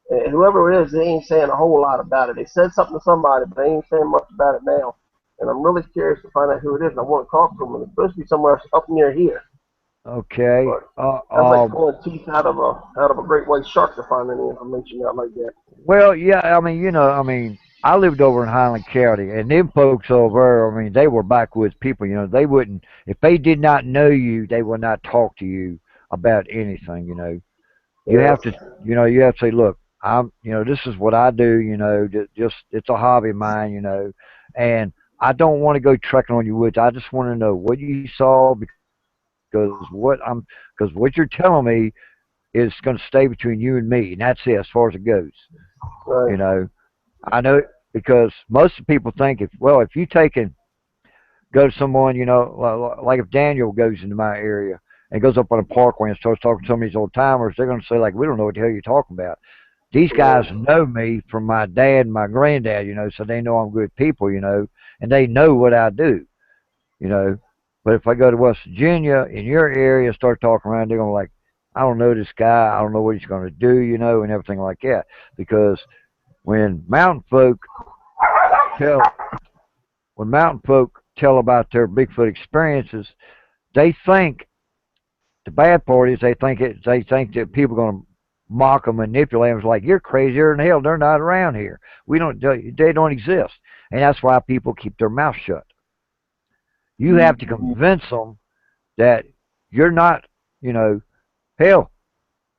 And whoever it is, they ain't saying a whole lot about it. They said something to somebody, but they ain't saying much about it now. And I'm really curious to find out who it is. I want to talk to them. It's supposed to be somewhere up near here. okay, But that's like pulling teeth out of a great white shark to find any information out like that. well, yeah, I mean, I lived over in Highland County, and them folks over there, I mean, they were backwoods people. They wouldn't, if they did not know you, they would not talk to you about anything. You Yeah. have to, you have to say, look, this is what I do. Just it's a hobby of mine. And I don't want to go trekking on your woods. I just want to know what you saw because what you're telling me is going to stay between you and me, and that's it as far as it goes. Right. You know, I know because most people think if you go to someone, like if Daniel goes into my area and goes up on a parkway and starts talking to some of these old timers, they're going to say like, we don't know what the hell you're talking about. These guys know me from my dad and my granddad, so they know I'm good people, and they know what I do, you know. But if I go to West Virginia in your area, start talking around, they're going to like, I don't know this guy, I don't know what he's going to do, and everything like that. Because when mountain folk tell mountain folk tell about their Bigfoot experiences, they think the bad part is they think that people are going to mock them, manipulate them. It's like you're crazier than hell. They're not around here. They don't exist, and that's why people keep their mouth shut. You have to convince them that you're not. Hell,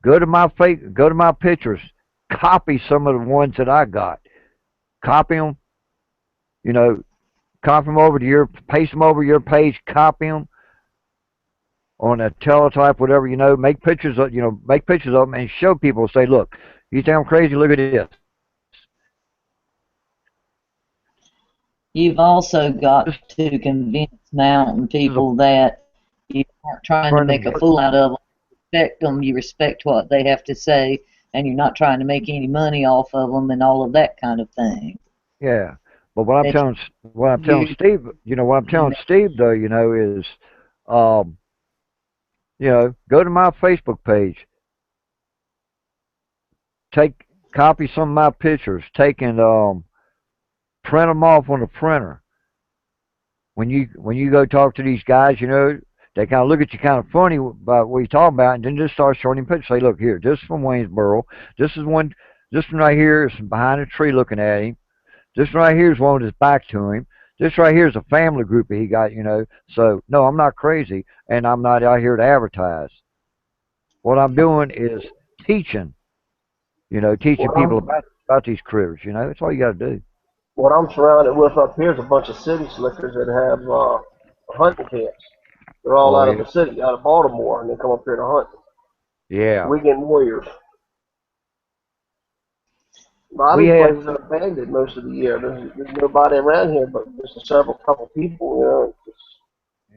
go to my pictures, copy some of the ones that I got, copy them. You know, copy them over to paste them over your page, copy them on a teletype, whatever, make pictures of them and show people. Say, look, you think I'm crazy? Look at this. You've also got to convince mountain This is a people that you aren't trying to friend of make a fool out of them. Respect them, you respect what they have to say, and you're not trying to make any money off of them and all of that kind of thing. yeah. But what I'm That telling you, Steve, what I'm telling Steve though, is, um, go to my Facebook page, copy some of my pictures, take and print them off on the printer. When you go talk to these guys, they kind of look at you kind of funny about what you're talking about, and then just start showing them pictures. Say, look here, this is from Waynesboro. This is one. This one right here is behind a tree looking at him. This one right here is one with his back to him. This right here is a family group that he got, So no, I'm not crazy, and I'm not out here to advertise. What I'm doing is teaching, teaching people about these critters. That's all you got to do. What I'm surrounded with up here is a bunch of city slickers that have hunting camps. They're all Oh out of yeah, the city, out of Baltimore, and they come up here to hunt. yeah. Weekend warriors. A lot of We these had places are abandoned most of the year. There's nobody around here but just several couple people.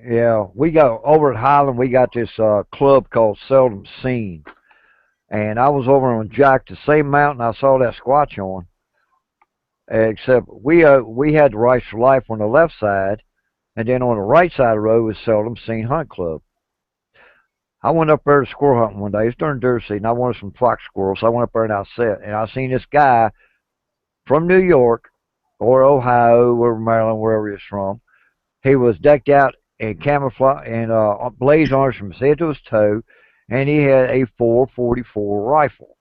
Yeah, we got over at Highland. We got this club called Seldom Seen, and I was over on Jack, the same mountain I saw that squatch on. Except we had the Rights for Life on the left side, and then on the right side of the road was Seldom Seen Hunt Club. I went up there to squirrel hunting one day. It's during deer season. I wanted some fox squirrels, so I went up there and I sat, and I seen this guy from New York or Ohio or Maryland, wherever he's from. He was decked out in camouflage and blaze arms from his head to his toe, and he had a 444 rifle.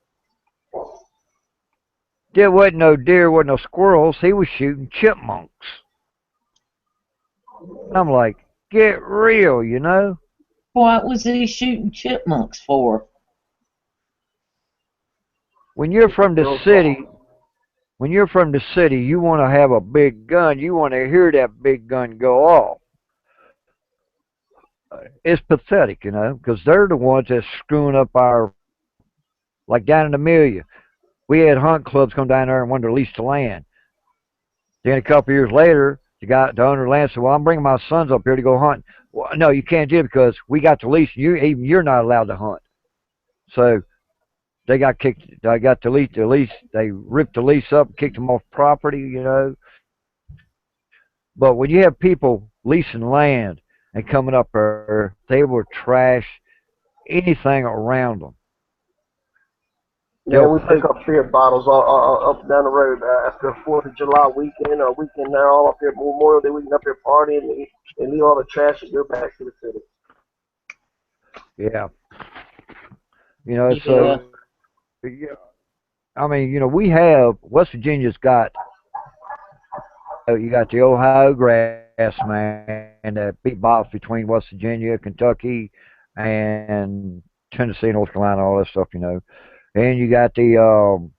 There wasn't no deer, wasn't no squirrels. He was shooting chipmunks. And I'm like, get real. what was he shooting chipmunks for? When you're from the city, you want to have a big gun. You want to hear that big gun go off. It's pathetic, because they're the ones that's screwing up like down in Amelia. We had hunt clubs come down there and wanted to lease the land. Then a couple of years later, the owner of the land said, "Well, I'm bringing my sons up here to go hunt." Well, no, you can't do it because we got the lease. Even you're not allowed to hunt. So they got kicked. They got the lease. They ripped the lease up, kicked them off property. But when you have people leasing land and coming up there, they will trash anything around them. Yeah, They'll we pick up beer bottles up down the road after the 4th of July weekend or weekend. They're all up here Memorial Day weekend up here partying and leave all the trash and go back to the city. yeah, Yeah. so yeah, I mean, we have West Virginia's got you got the Ohio Grassman, that big box between West Virginia, Kentucky, and Tennessee, North Carolina, all that stuff. And you got the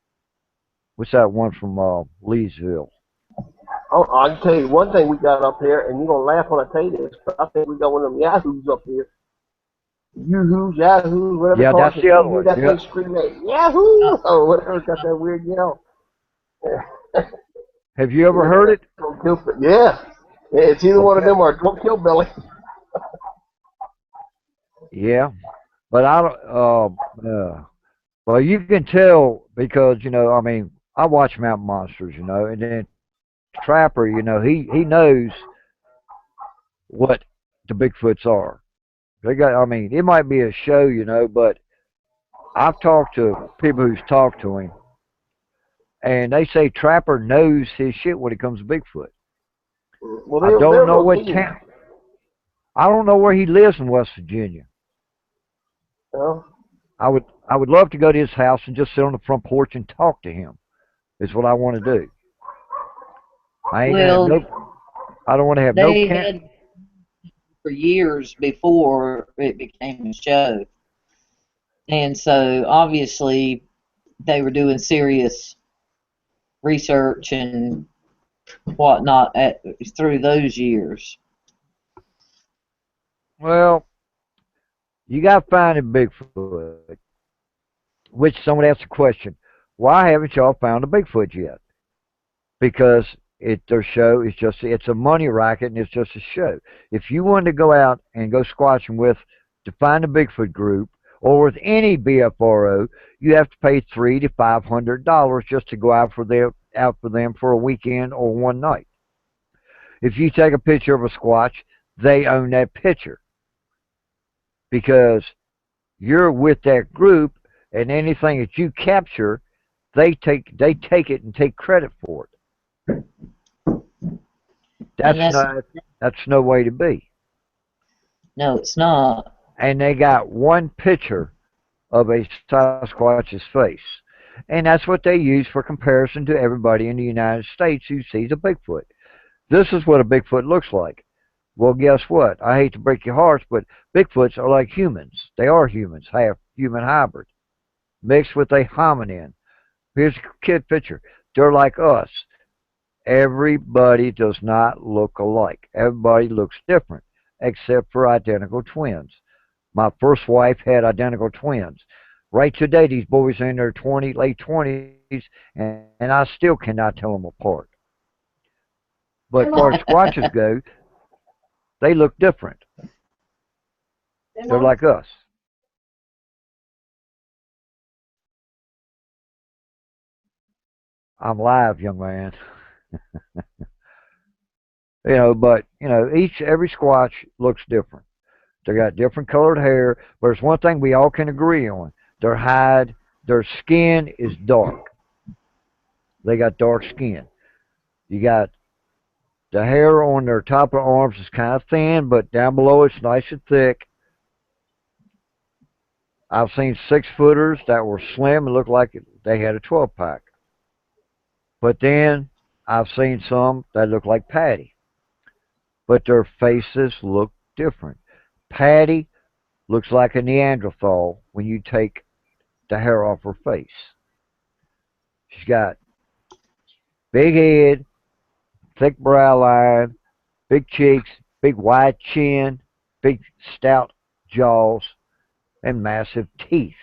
what's that one from Leesville? Oh, I can tell you one thing we got up here, and you're gonna laugh when I tell you this, but I think we got one of them yahoos up here. Yoo-hoos, yahoos, whatever they Yeah, call that's it. the You other hear one. that Yeah, thing screaming, Yahoo! Or whatever, it's got that weird yell. have you ever heard it? Yeah. It's either one of Okay. them or a drunk hillbilly. Yeah, but I don't. Well, you can tell because I mean, I watch Mountain Monsters, and then Trapper, he knows what the Bigfoots are. They got. I mean, it might be a show, but I've talked to people who's talked to him, and they say Trapper knows his shit when it comes to Bigfoot. Well, I they're don't know what routine. town. I don't know where he lives in West Virginia. You know? I would love to go to his house and just sit on the front porch and talk to him. Is what I want to do. I ain't gonna have Well, no. I don't want to have no they camp. had for years before it became a show. And so obviously they were doing serious research and whatnot through those years. Well, you got to find a Bigfoot. Which someone asked the question, why haven't y'all found a Bigfoot yet? Because their show is it's a money racket and it's just a show. If you wanted to go out and go squatching to find a Bigfoot group or with any BFRO, you have to pay $300 to $500 just to go out for them for a weekend or one night. If you take a picture of a squatch, they own that picture because you're with that group, and anything that you capture, they take it and take credit for it. And That's no way to be. no, it's not. And they got one picture of a Sasquatch's face, and that's what they use for comparison to everybody in the United States who sees a Bigfoot. This is what a Bigfoot looks like. Well, guess what? I hate to break your hearts, but Bigfoots are like humans. They are humans, half human hybrid, mixed with a hominin. Here's a kid picture. They're like us. Everybody does not look alike. Everybody looks different, except for identical twins. My first wife had identical twins. Right today, these boys are in their late 20s, and I still cannot tell them apart. But as far as squatches go, they look different. They're like us. I'm live, young man. But every squatch looks different. They got different colored hair, but there's one thing we all can agree on: their hide, their skin is dark. They got dark skin. You got the hair on their top of the arms is kind of thin, but down below it's nice and thick. I've seen 6-footers that were slim and looked like they had a 12-pack. But then I've seen some that look like Patty, but their faces look different. Patty looks like a Neanderthal when you take the hair off her face. She's got big head, thick brow line, big cheeks, big wide chin, big stout jaws, and massive teeth.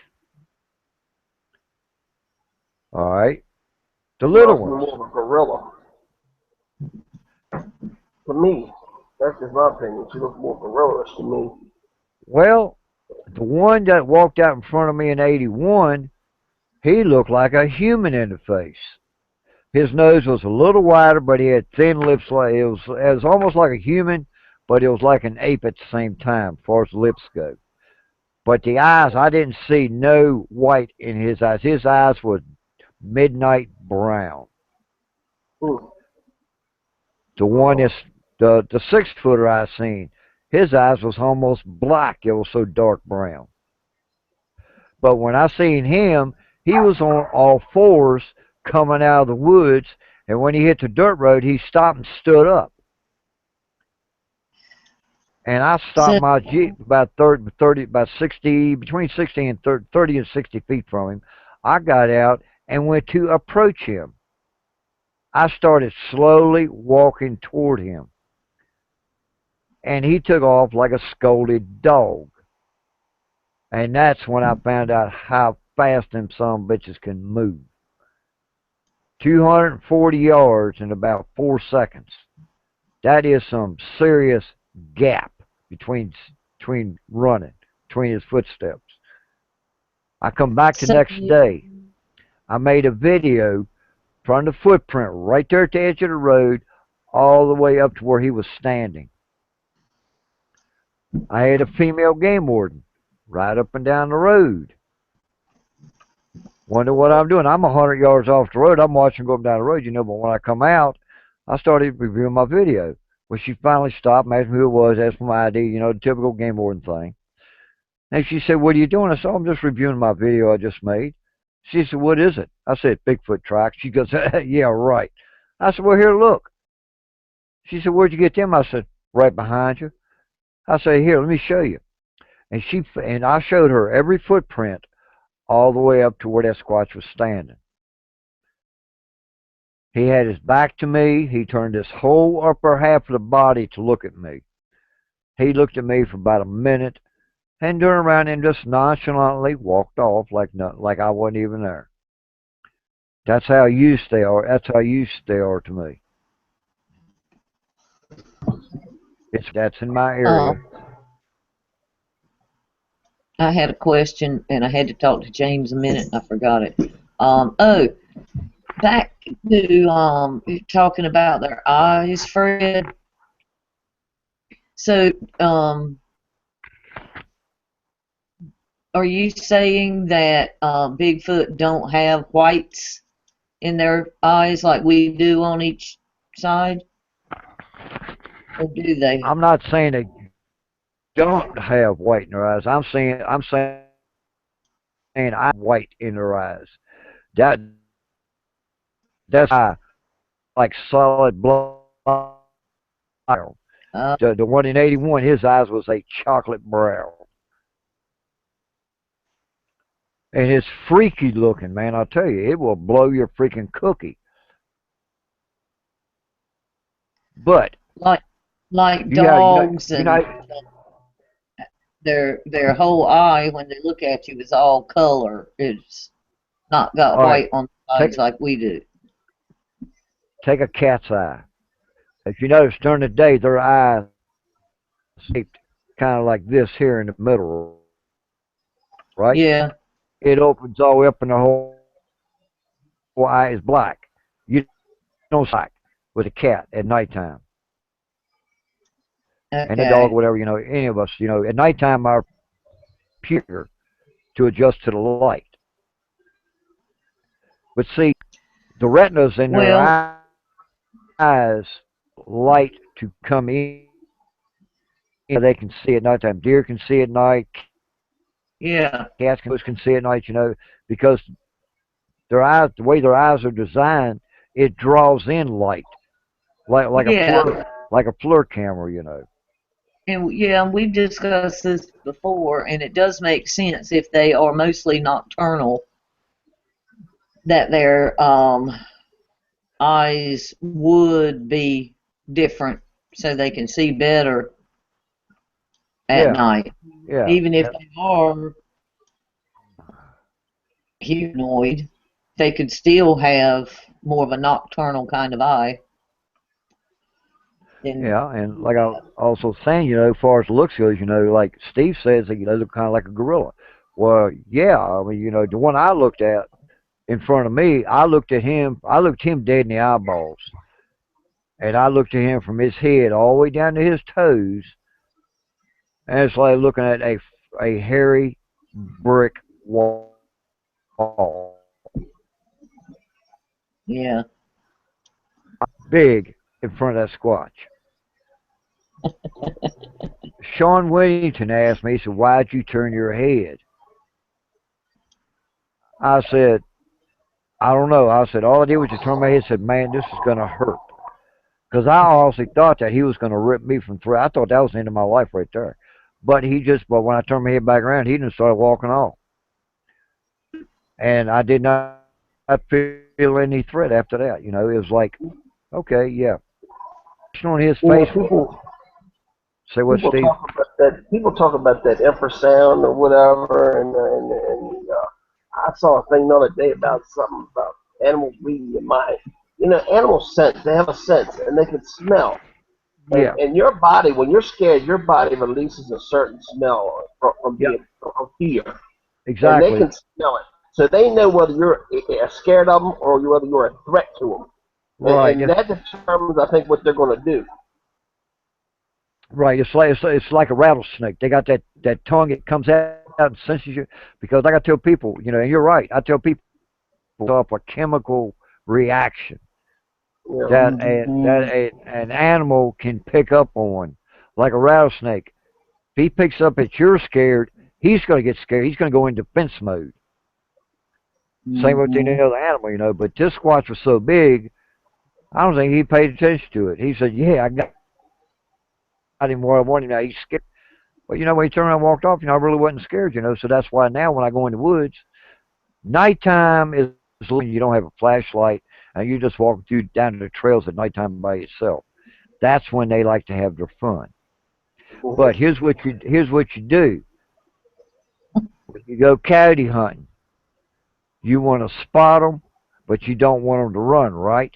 All right. The little Reminds me ones. more of a gorilla. To me, that's just my opinion. She looks more ferocious to me. Well, the one that walked out in front of me in '81, he looked like a human in the face. His nose was a little wider, but he had thin lips. Like it was almost like a human, but it was like an ape at the same time, as far as the lips go. But the eyes, I didn't see no white in his eyes. His eyes were midnight brown. Hmm. The one is the 6 footer I seen. His eyes was almost black. It was so dark brown. But when I seen him, he was on all fours coming out of the woods, and when he hit the dirt road, he stopped and stood up. And I stopped So, my Jeep about 60, between 60 and 30 and 60 feet from him. I got out and went to approach him. I started slowly walking toward him, and he took off like a scolded dog. And that's when I found out how fast them some bitches can move. 240 yards in about 4 seconds. That is some serious gap between running, between his footsteps. I come back the so next day. I made a video from the footprint right there at the edge of the road all the way up to where he was standing. I had a female game warden right up and down the road. Wonder what I'm doing. I'm 100 yards off the road. I'm watching go up down the road, but when I come out, I started reviewing my video. Well, she finally stopped and asked me who it was, asked for my ID, the typical game warden thing. And she said, "What are you doing?" I said, "I'm just reviewing my video I just made." She said, "What is it?" I said, "Bigfoot tracks." She goes, "Yeah, right." I said, "Well, here, look." She said, "Where'd you get them?" I said, "Right behind you." I said, "Here, let me show you." And I showed her every footprint all the way up to where that Squatch was standing. He had his back to me. He turned his whole upper half of the body to look at me. He looked at me for about a minute and turned around and just nonchalantly walked off like I wasn't even there. That's how used they are. That's how used they are to me. That's in my uh, area. I had a question, and I had to talk to James a minute, and I forgot it. Back to you're talking about their eyes, Fred. So, are you saying that Bigfoot don't have whites in their eyes like we do on each side, or do they? I'm not saying they don't have white in their eyes. I'm saying I have white in their eyes. That that's like solid blood. Uh, The one in '81, his eyes was a chocolate brown, and it's freaky looking, man. I'll tell you, it will blow your freaking cookie. But like like you got, dogs, you know, and their whole eye when they look at you is all color. It's not got all right. white on the Take sides like we do. take a cat's eye. If you notice during the day, their eyes shaped kind of like this here in the middle, right? Yeah, It opens all the way up, and the whole eye is black. You don't see black with a cat at nighttime, and a dog, okay. whatever. Any of us. At nighttime, our pupil to adjust to the light. But see, the retinas in their Well, eyes light to come in. They can see at nighttime. Deer can see at night. yeah, Cats can see at night. Because their eyes, the way their eyes are designed, it draws in light, like a yeah, FLIR camera. and we've discussed this before, and it does make sense if they are mostly nocturnal that their eyes would be different so they can see better at Yeah, night. yeah. Even if they are humanoid, they could still have more of a nocturnal kind of eye. And Yeah, and like I also saying, you know, as far as looks goes, you know, like Steve says, that, you know, they're kind of like a gorilla. Well, yeah, I mean, you know, the one I looked at in front of me, I looked him dead in the eyeballs, and I looked at him from his head all the way down to his toes, and it's like looking at a hairy brick wall, yeah, big in front of that squatch. Sean Whittington asked me, he said, "Why'd you turn your head?" I said, "I don't know." I said, "All I did was to turn my head and said, man, this is going to hurt." Because I honestly thought that he was going to rip me from through. I thought that was the end of my life right there. But when I turned my head back around, he just started walking off. And I did not feel any threat after that. You know, it was like, okay, yeah. On his You know, face, say what, people Steve? talk about that. People talk about that infrasound or whatever, I saw a thing the other day about something about animals reading your mind. You know, animals sense. They have a sense, and they can smell. Yeah, And your body, when you're scared, your body releases a certain smell from yeah, being from fear, and they exactly. can smell it. So they know whether you're scared of them or whether you're a threat to them, Right, and that determines, I think, what they're going to do. right. It's like a rattlesnake. They got that tongue. It comes out and senses you. Because like I tell people, you know, and you're right. I tell people up a chemical reaction that an animal can pick up on, like a rattlesnake. If he picks up that you're scared, he's going to get scared. He's going to go in defense mode. Same with any hmm other animal, you know. But this squatch was so big, I don't think he paid attention to it. He said, "Yeah, I got him where I want him now." He's scared. But you know, when he turned around and walked off, you know, I really wasn't scared, you know. So that's why now when I go in the woods, nighttime is when you don't have a flashlight and you're just walking through down the trails at nighttime by yourself. That's when they like to have their fun. But here's what you do. When you go coyote hunting, you want to spot them, but you don't want them to run, right?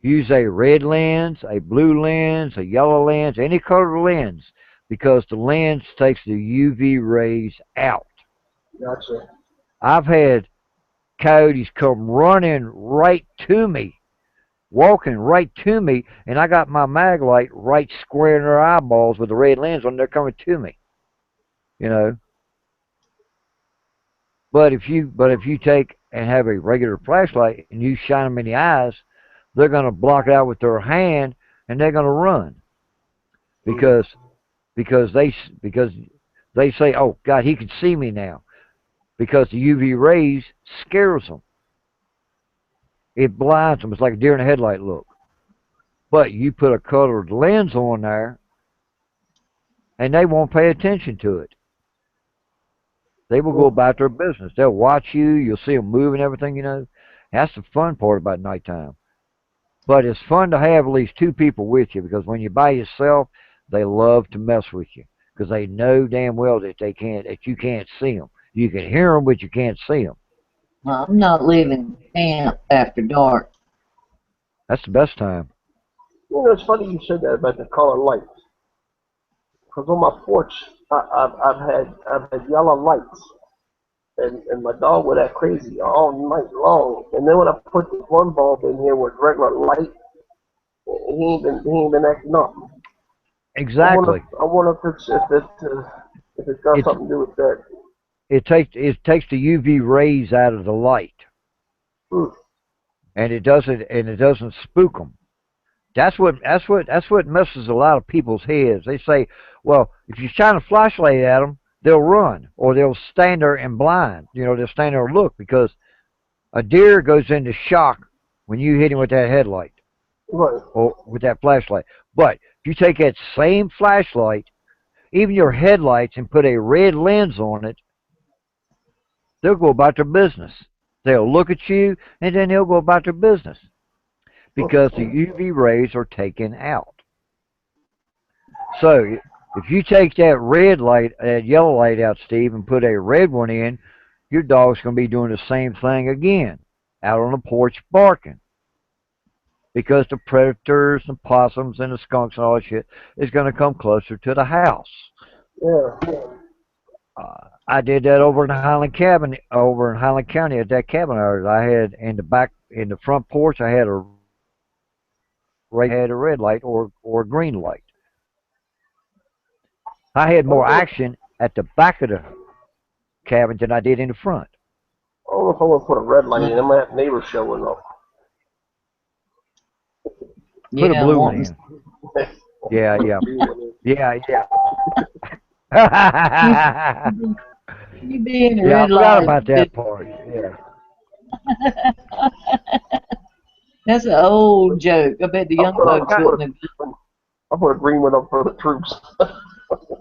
Use a red lens, a blue lens, a yellow lens, any color lens, because the lens takes the UV rays out. Gotcha. I've had coyotes come running right to me, walking right to me, and I got my mag light right square in their eyeballs with the red lens when they're coming to me. You know, but if you take and have a regular flashlight and you shine them in the eyes, they're going to block it out with their hand and they're going to run because because they because they say, "Oh God, he can see me now," because the UV rays scares them. It blinds them. It's like a deer in the headlight look. But you put a colored lens on there, and they won't pay attention to it. They will go about their business. They'll watch you. You'll see them move and everything. You know, that's the fun part about nighttime. But it's fun to have at least two people with you because when you're by yourself, they love to mess with you because they know damn well that you can't see them. You can hear them, but you can't see them. I'm not leaving camp after dark. That's the best time. You know, it's funny you said that about the color lights. Because on my porch, I've had yellow lights, and my dog would act crazy all night long. And then when I put this one bulb in here with regular light, he ain't been acting up. Exactly. I wonder if it's got It something to do with that. it takes the UV rays out of the light, Hmm. and it doesn't spook them. That's what messes a lot of people's heads. They say, well, if you shine a flashlight at them, they'll run or they'll stand there and blind. You know, they'll stand there and look because a deer goes into shock when you hit him with that headlight Right. or with that flashlight. But if you take that same flashlight, even your headlights, and put a red lens on it, they'll go about their business. They'll look at you and then they'll go about their business because the UV rays are taken out. So if you take that red light, that yellow light out, Steve, and put a red one in, your dog's going to be doing the same thing again, out on the porch barking. because the predators and possums and the skunks and all that shit is going to come closer to the house. Yeah. I did that over in Highland Cabin, over in Highland County at that cabin I had in the back, in the front porch. I had a red light or a green light. I had more action at the back of the cabin than I did in the front. I don't know if I want to put a red light in. I might have neighbors showing up. Put a Yeah, blue one wanting. in. Yeah, yeah, yeah, yeah. You be in the Yeah, I red forgot light. about that part. Yeah. That's an old joke. I bet the I'll young put folks a, wouldn't I'll put a green one up for the troops.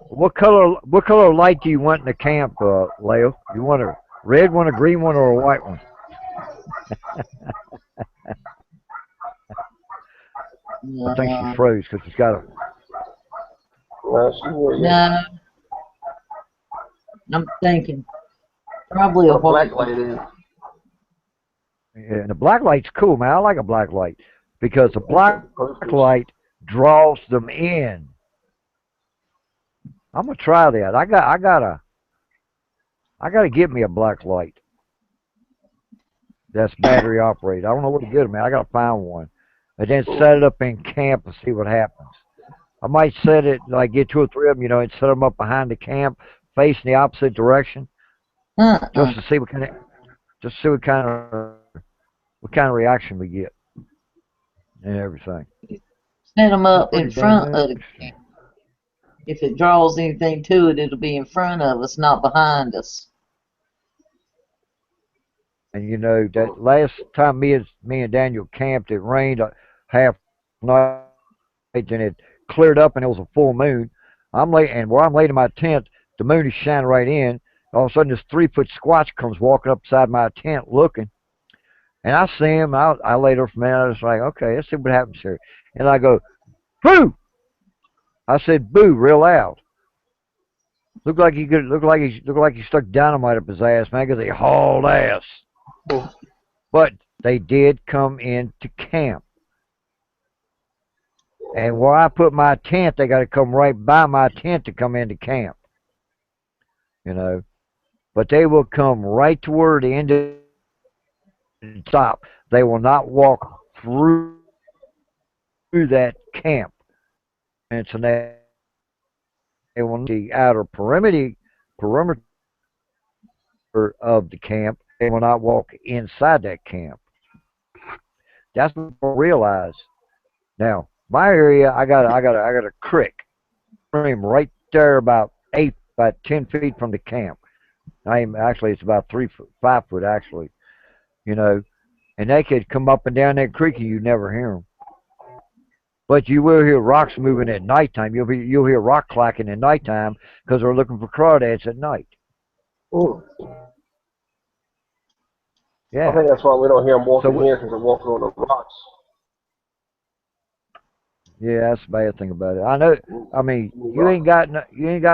What color light do you want in the camp, Leo? You want a red one, a green one, or a white one? I think she have. froze because she's got a. No, I'm thinking probably a Put a black white. light in. Yeah, and the black light's cool, man. I like a black light because the black Posters. light draws them in. I'm gonna try that. I gotta get me a black light that's battery operated. I don't know where to get them, man. I gotta find one, and then set it up in camp and see what happens. I might set it like get two or three of them, and set them up behind the camp, facing the opposite direction, Uh-uh. just to see what kind of reaction we get and everything. Set them That's up pretty in dang front of the interesting. camp. If it draws anything to it, it'll be in front of us, not behind us. And that last time me and Daniel camped, it rained a half night and it cleared up and it was a full moon. And where I'm laid in my tent, the moon is shining right in. All of a sudden, this 3-foot squatch comes walking up beside my tent looking, and I see him. I lay there for a minute. I was like, okay, let's see what happens here. And I go, boo! I said, boo, real loud. Looked like he stuck dynamite up his ass, man, because he hauled ass. But they did come into camp. And where I put my tent, they got to come right by my tent to come into camp. But they will come right to where the end of the stop. They will not walk through that camp. And so they will the outer perimeter of the camp. They will not walk inside that camp. That's what I realize. Now, my area, I got a creek, stream right there about 10 feet from the camp. Actually, it's about 5 foot actually. And they could come up and down that creek and you never hear them. But you will hear rocks moving at nighttime. You'll hear rock clacking at nighttime because they're looking for crawdads at night. Ooh. Yeah. I think that's why we don't hear them walking here, because they're walking on the rocks. Yeah, that's the bad thing about it. I know. I mean, you ain't got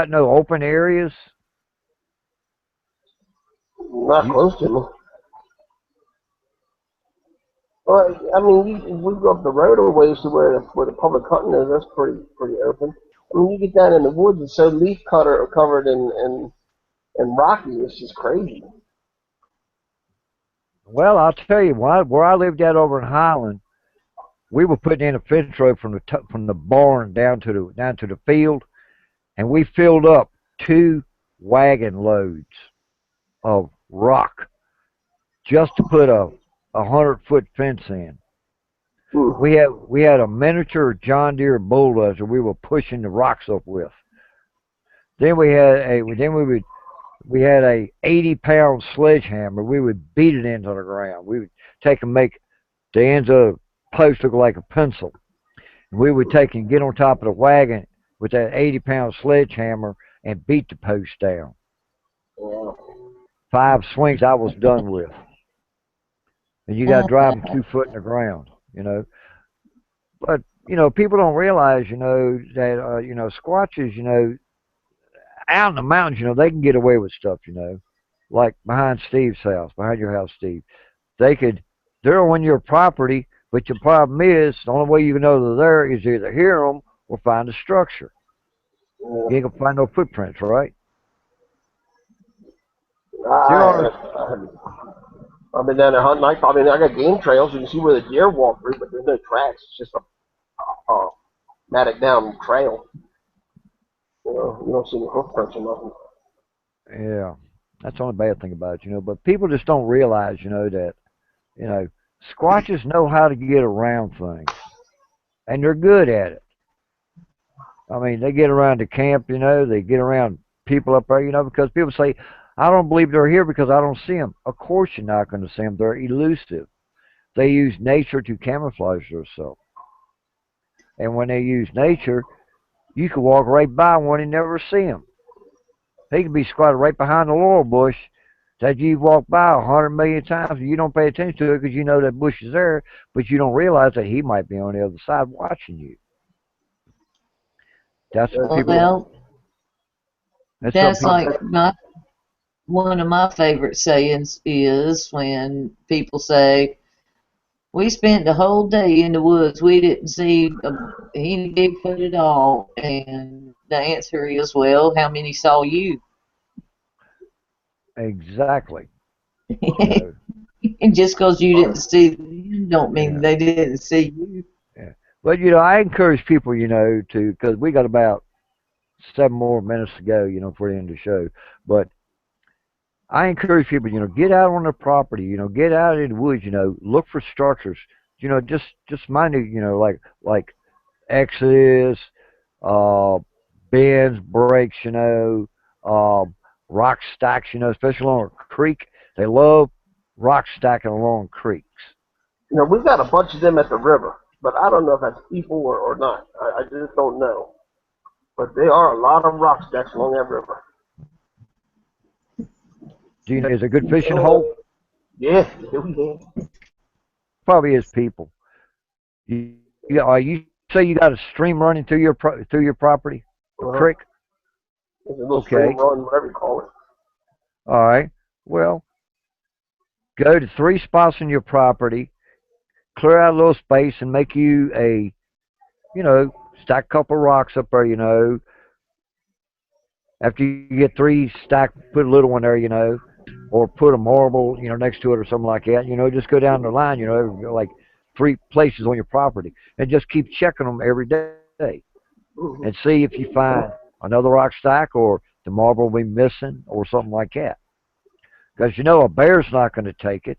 no open areas. Not close to me. Well, I mean, if we go up the road a ways to where the public hunting is, that's pretty open. I mean, you get down in the woods, it's so leaf covered and rocky, it's just crazy. Well, I'll tell you, where I lived at over in Highland, we were putting in a fence row from the barn down to the field, and we filled up 2 wagon loads of rock just to put a 100-foot fence in. We had a miniature John Deere bulldozer we were pushing the rocks up with. Then we had a 80-pound sledgehammer. We would beat it into the ground. We would take and make the ends of the post look like a pencil. We would take and get on top of the wagon with that 80-pound sledgehammer and beat the post down. 5 swings I was done with. And you got to drive them 2 foot in the ground, But, people don't realize, that, squatches, out in the mountains, they can get away with stuff, like behind Steve's house, behind your house, Steve. They're on your property, But the problem is, the only way you can know they're there is either hear them or find a structure. You ain't gonna find no footprints, right? There are. I've been down there hunting. I mean, I got game trails. You can see where the deer walk through, but there's no tracks. It's just a matted down trail. You don't see any footprints or nothing. Yeah, that's the only bad thing about it. But people just don't realize, that, squatches know how to get around things, and they're good at it. I mean, they get around the camp, they get around people up there, because people say, I don't believe they're here because I don't see them. Of course you're not going to see them. They're elusive. They use nature to camouflage themselves. And when they use nature, you can walk right by one and never see him. He can be squatted right behind the laurel bush that you've walked by 100 million times and you don't pay attention to it because you know that bush is there, but you don't realize that he might be on the other side watching you. That's what people. Well, that's like one of my favorite sayings is when people say, we spent the whole day in the woods. We didn't see any Bigfoot at all. And the answer is, well, how many saw you? Exactly. And just because you didn't see them don't mean they didn't see you. Yeah. But, I encourage people, to, because we got about 7 more minutes to go, for the end of the show. But I encourage people, get out on their property, get out in the woods, look for structures, just mind it, like exodus, bends, breaks, rock stacks, especially along a creek. They love rock stacking along creeks. We've got a bunch of them at the river, but I don't know if that's people or not. I just don't know. But there are a lot of rock stacks along that river. Do you know, is it a good fishing hole? Yeah. Probably is people. You say you got a stream running through your property, a creek? There's a little stream run, whatever you call it. All right. Well, go to 3 spots on your property, clear out a little space, and make you a, stack a couple rocks up there, After you get 3 stacked, put a little one there, or put a marble, next to it or something like that. Just go down the line, like 3 places on your property, and just keep checking them every day, and see if you find another rock stack or the marble will be missing or something like that. Because a bear's not going to take it.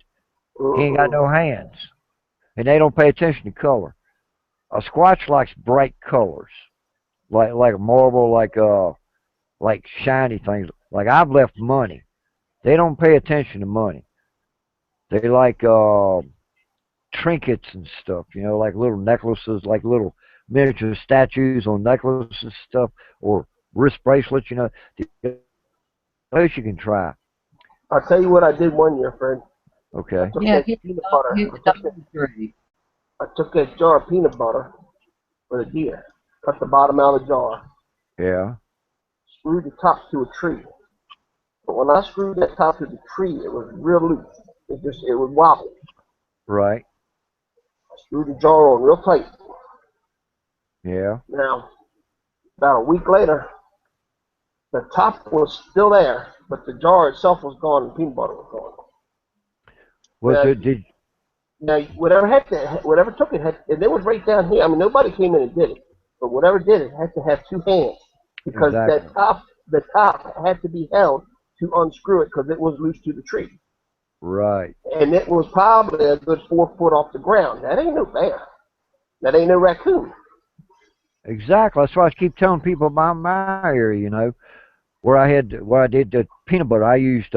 He ain't got no hands, and they don't pay attention to color. A squatch likes bright colors, like marble, like shiny things. Like I've left money. They don't pay attention to money. They like trinkets and stuff, like little necklaces, like little miniature statues on necklaces and stuff, or wrist bracelets, those you can try. I'll tell you what I did one year, friend. Okay. I took that jar of peanut butter for the deer, cut the bottom out of the jar. Yeah. Screwed the top to a tree. But when I screwed that top to the tree, it was real loose. It would wobble. Right. I screwed the jar on real tight. Yeah. Now, about a week later, the top was still there, but the jar itself was gone and peanut butter was gone. Now, whatever took it, and it was right down here. I mean, nobody came in and did it, but whatever did it had to have 2 hands because the top had to be held to unscrew it because it was loose to the tree. Right. And it was probably a good 4 foot off the ground. That ain't no bear. That ain't no raccoon. Exactly. That's why I keep telling people about my area, where I did the peanut butter. I used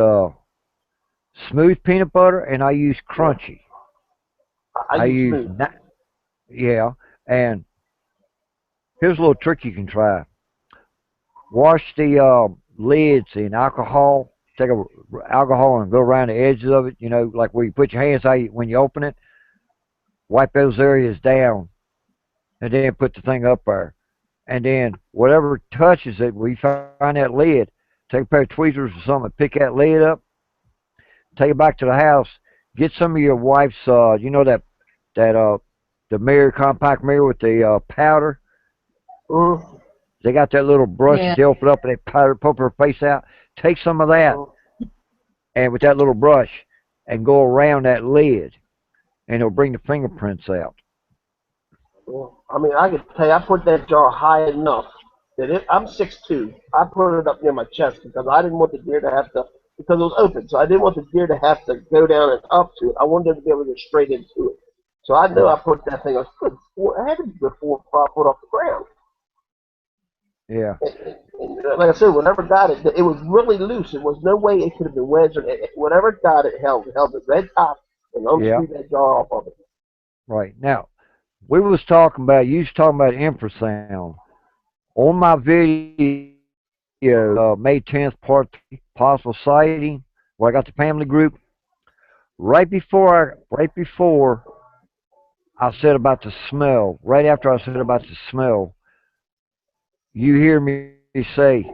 smooth peanut butter and I used crunchy. I used and here's a little trick you can try. Wash the lids in alcohol. Take alcohol and go around the edges of it, like where you put your hands when you open it. Wipe those areas down, and then put the thing up there. And then whatever touches it, we find that lid, take a pair of tweezers or something, pick that lid up, take it back to the house, get some of your wife's, that that the mirror, compact mirror with the powder. Mm-hmm. They got that little brush Yeah. that they open up and they powder poke her face out. Take some of that and with that little brush and go around that lid, and it'll bring the fingerprints out. Well, I mean, I could tell you, I put that jar high enough that I'm 6'2". I put it up near my chest because I didn't want the deer to have to, because it was open, so I didn't want the deer to have to go down and up to it. I wanted them to be able to get straight into it. So I knew I put that thing, I was good. I had to be good 4 or 5 foot off the ground. Yeah. And like I said, whatever got it, it was really loose. There was no way it could have been wedged. Whatever got it held the red top and Yeah. unscrewed that jar off of it. Right. Now, you was talking about infrasound. On my video, May 10th, part 3, possible sighting, where I got the family group, right before I said about the smell, right after I said about the smell, you hear me say,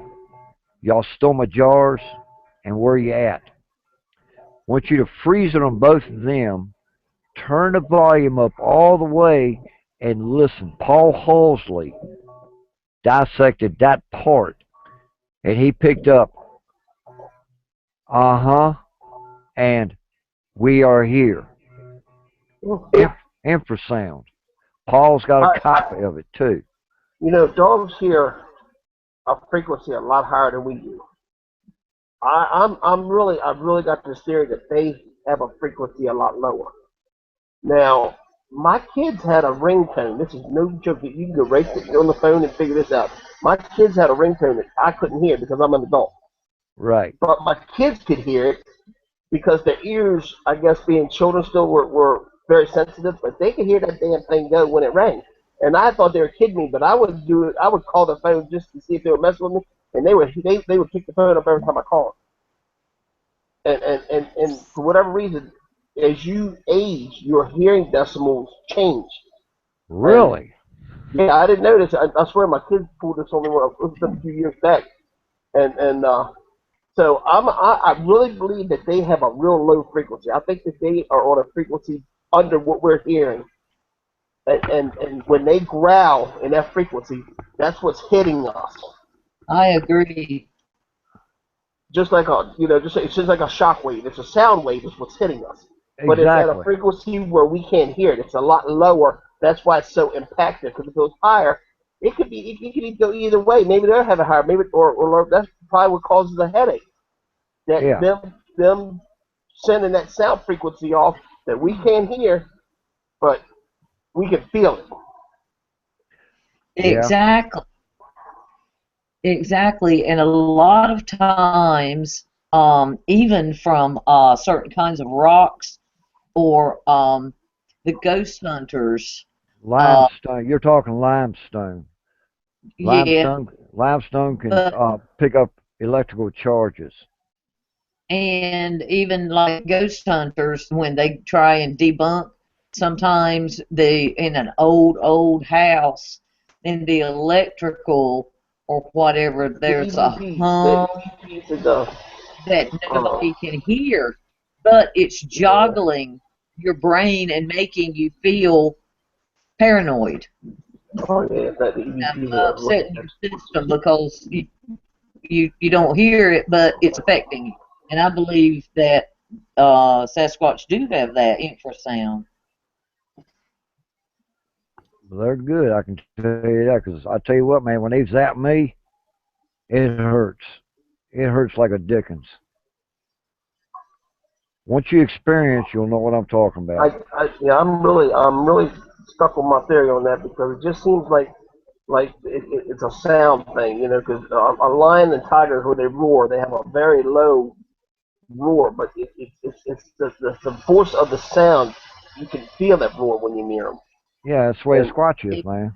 y'all stole my jars, and where you at? I want you to freeze it on both of them, turn the volume up all the way, and listen. Paul Halsley dissected that part, and he picked up, uh-huh, and we are here. Infrasound. Paul's got a copy of it, too. You know, dogs hear a frequency a lot higher than we do. I've really got this theory that they have a frequency a lot lower. Now, my kids had a ringtone. This is no joke. You can go right on the phone and figure this out. My kids had a ringtone that I couldn't hear because I'm an adult. Right. But my kids could hear it because their ears, I guess being children still, were very sensitive, but they could hear that damn thing go when it rang. And I thought they were kidding me, but I would do it. I would call the phone just to see if they were messing with me, and they would pick the phone up every time I called. And for whatever reason, as you age, your hearing decimals change. Really? And, yeah, I didn't notice. I swear my kids pulled this on me when it was a few years back, and so I really believe that they have a real low frequency. I think that they are on a frequency under what we're hearing. And when they growl in that frequency, that's what's hitting us. I agree. Just like it's just like a shock wave. It's a sound wave is what's hitting us. But it's at a frequency where we can't hear it. It's a lot lower. That's why it's so impactful. Because if it goes higher, it could go either way. Maybe they're having higher. Maybe or that's probably what causes the headache. That them sending that sound frequency off that we can't hear, but we can feel it. Exactly. Exactly. And a lot of times, even from certain kinds of rocks or the ghost hunters. Limestone. You're talking limestone. Yeah. Limestone can pick up electrical charges. And even like ghost hunters, when they try and debunk, sometimes in an old house, in the electrical or whatever, there's a hum that nobody can hear, but it's joggling your brain and making you feel paranoid. Oh yeah, that EVP upsetting your system because you don't hear it, but it's affecting you. And I believe that Sasquatch do have that infrasound. Well, they're good, I can tell you that, because I tell you what, man, when they zap me, it hurts. It hurts like a Dickens. Once you experience, you'll know what I'm talking about. I'm really stuck with my theory on that because it just seems like it's a sound thing, because a lion and tiger, when they roar, they have a very low roar, but it's the force of the sound. You can feel that roar when you're near them. Yeah, that's the way a Squatch is, man.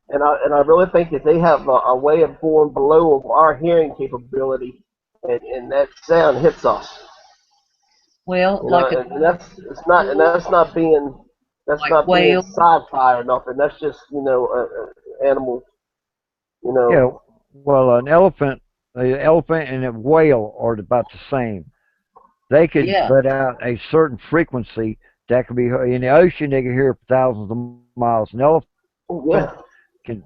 And I really think that they have a way of going below our hearing capability, and that sound hits us. Well, that's not being sci-fi or nothing. That's just animals. Yeah, well, an elephant and a whale are about the same. They could let out a certain frequency that could be in the ocean. They can hear for thousands of miles. An elephant Yeah. can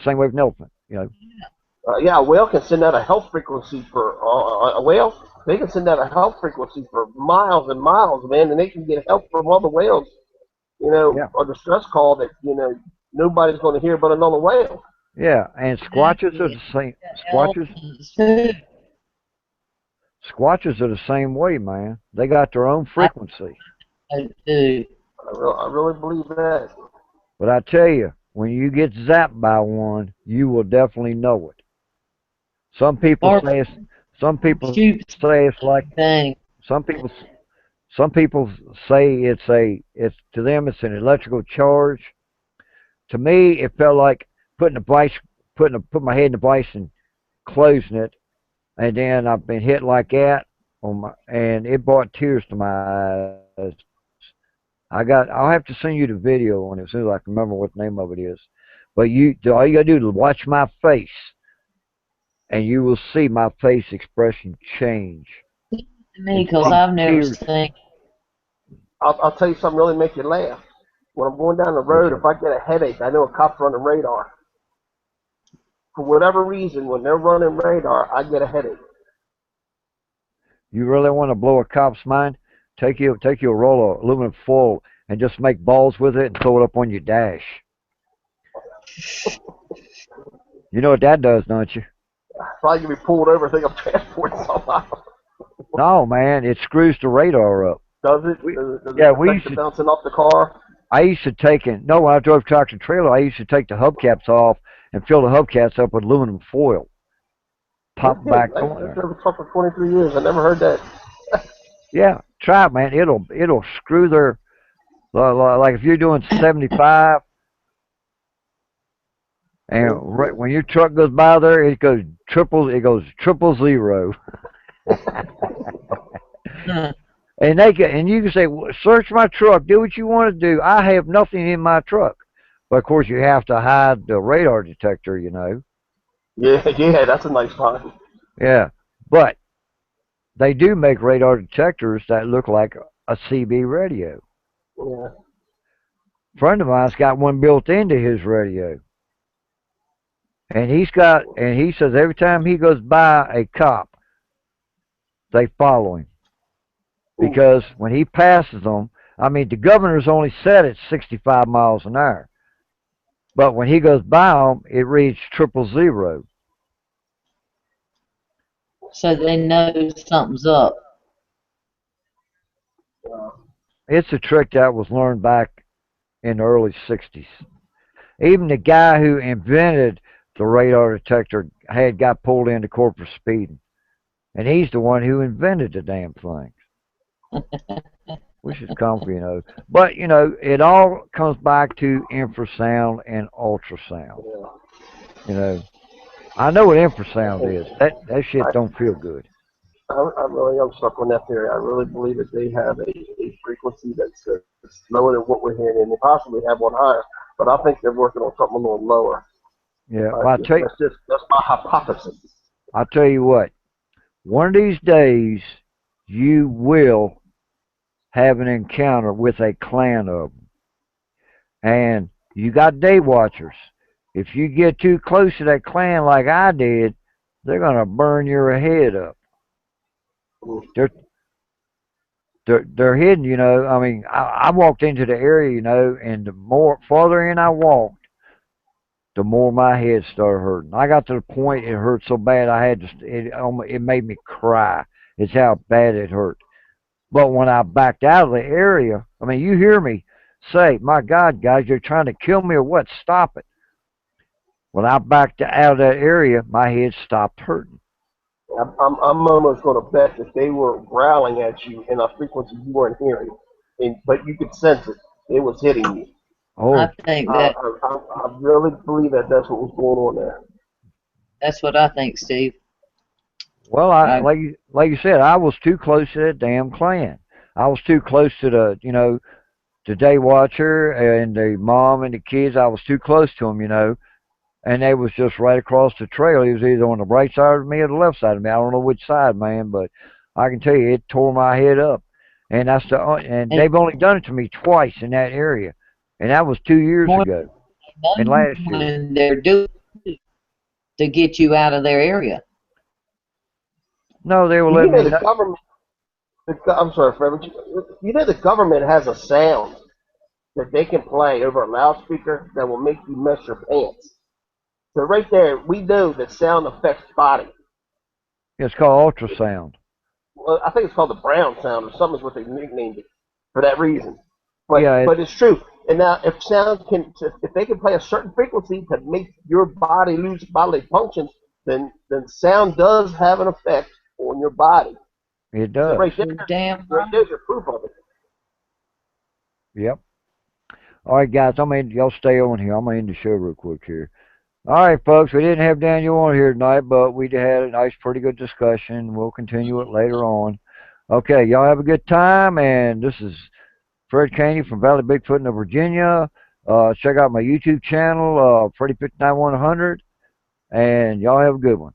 same way with an elephant. Yeah, a whale can send out a health frequency for a whale. They can send out a health frequency for miles and miles, man, and they can get help from other whales. Yeah. A distress call that nobody's going to hear but another whale. Yeah, and squatches are the same. Elephants too. Squatches are the same way, man. They got their own frequency. I do. I really believe that. But I tell you, when you get zapped by one, you will definitely know it. Some people Or say it's. Some people shoot say it's like. thing. Some people. Some people say it's to them it's an electrical charge. To me, it felt like putting put my head in the vice and closing it, and then I've been hit like that and it brought tears to my eyes. I'll have to send you the video on it as soon as I can remember what the name of it is. But all you gotta do is watch my face, and you will see my face expression change. Me, because I've never Tears. seen. I'll tell you something really make you laugh. When I'm going down the road, if I get a headache, I know a cop's running radar. For whatever reason, when they're running radar, I get a headache. You really want to blow a cop's mind? Take you a roll of aluminum foil and just make balls with it and throw it up on your dash. You know what that does, don't you? Probably gonna be pulled over. Think I'm transporting somebody. No, man, it screws the radar up. Does it? Yeah, it we affect used the to. bouncing off the car? I used to take it. No, when I drove tractor trailer, I used to take the hubcaps off and fill the hubcaps up with aluminum foil. Pop back I've on there. driven a truck for 23 years. I never heard that. Yeah, try it, man. It'll screw their like if you're doing 75 and right when your truck goes by there, it goes triple zero. And you can say, well, search my truck, do what you want to do. I have nothing in my truck. But of course, you have to hide the radar detector, Yeah, that's a nice find. Yeah, but they do make radar detectors that look like a CB radio. Yeah. A friend of mine's got one built into his radio, and he says every time he goes by a cop, they follow him. Because when he passes them, I mean, the governor's only set at 65 miles an hour. But when he goes by them, it reads 000. So they know something's up. It's a trick that was learned back in the early 60s. Even the guy who invented the radar detector got pulled into court for speeding. And he's the one who invented the damn thing. Which is comfy. But, it all comes back to infrasound and ultrasound. I know what infrasound is. That shit don't feel good. I really am stuck on that theory. I really believe that they have a frequency that's lower than what we're hearing, and they possibly have one higher. But I think they're working on something a little lower. Yeah, well, that's my hypothesis. I'll tell you what. One of these days, you will have an encounter with a clan of them. And you got day watchers. If you get too close to that clan like I did, they're going to burn your head up. They're hidden, I mean, I walked into the area, and the farther in I walked, the more my head started hurting. I got to the point it hurt so bad I had to. It made me cry. It's how bad it hurt. But when I backed out of the area, I mean, you hear me say, "My God, guys, you're trying to kill me or what? Stop it!" When I backed out of that area, my head stopped hurting. I'm almost going to bet that they were growling at you in a frequency you weren't hearing, but you could sense it. It was hitting you. Oh, I think that I really believe that that's what was going on there. that's what I think, Steve. Well, like you said, I was too close to that damn clan. I was too close to the day watcher and the mom and the kids. I was too close to them, and they was just right across the trail. He was either on the right side of me or the left side of me. I don't know which side, man, but I can tell you it tore my head up. And that's and And they've only done it to me twice in that area, and that was 2 years more ago and than last year. when they're doing to get you out of their area. No, they will Well, let you know me the know. government. I'm sorry, Fred, but you know the government has a sound that they can play over a loudspeaker that will make you mess your pants. So right there, we know that sound affects the body. It's called ultrasound. Well, I think it's called the Brown sound, or something is what they nicknamed it for that reason. Yeah, But it's true. And now, if they can play a certain frequency to make your body lose bodily functions, then sound does have an effect on your body. it So does. You're damn right right. there's your proof of it. Yep. All right, guys. Y'all stay on here. I'm gonna end the show real quick here. All right, folks. We didn't have Daniel on here tonight, but we had a nice, pretty good discussion. We'll continue it later on. Okay, y'all have a good time. And this is Fred Caney from Valley Bigfoot in Virginia. Check out my YouTube channel, Freddy 59100, and y'all have a good one.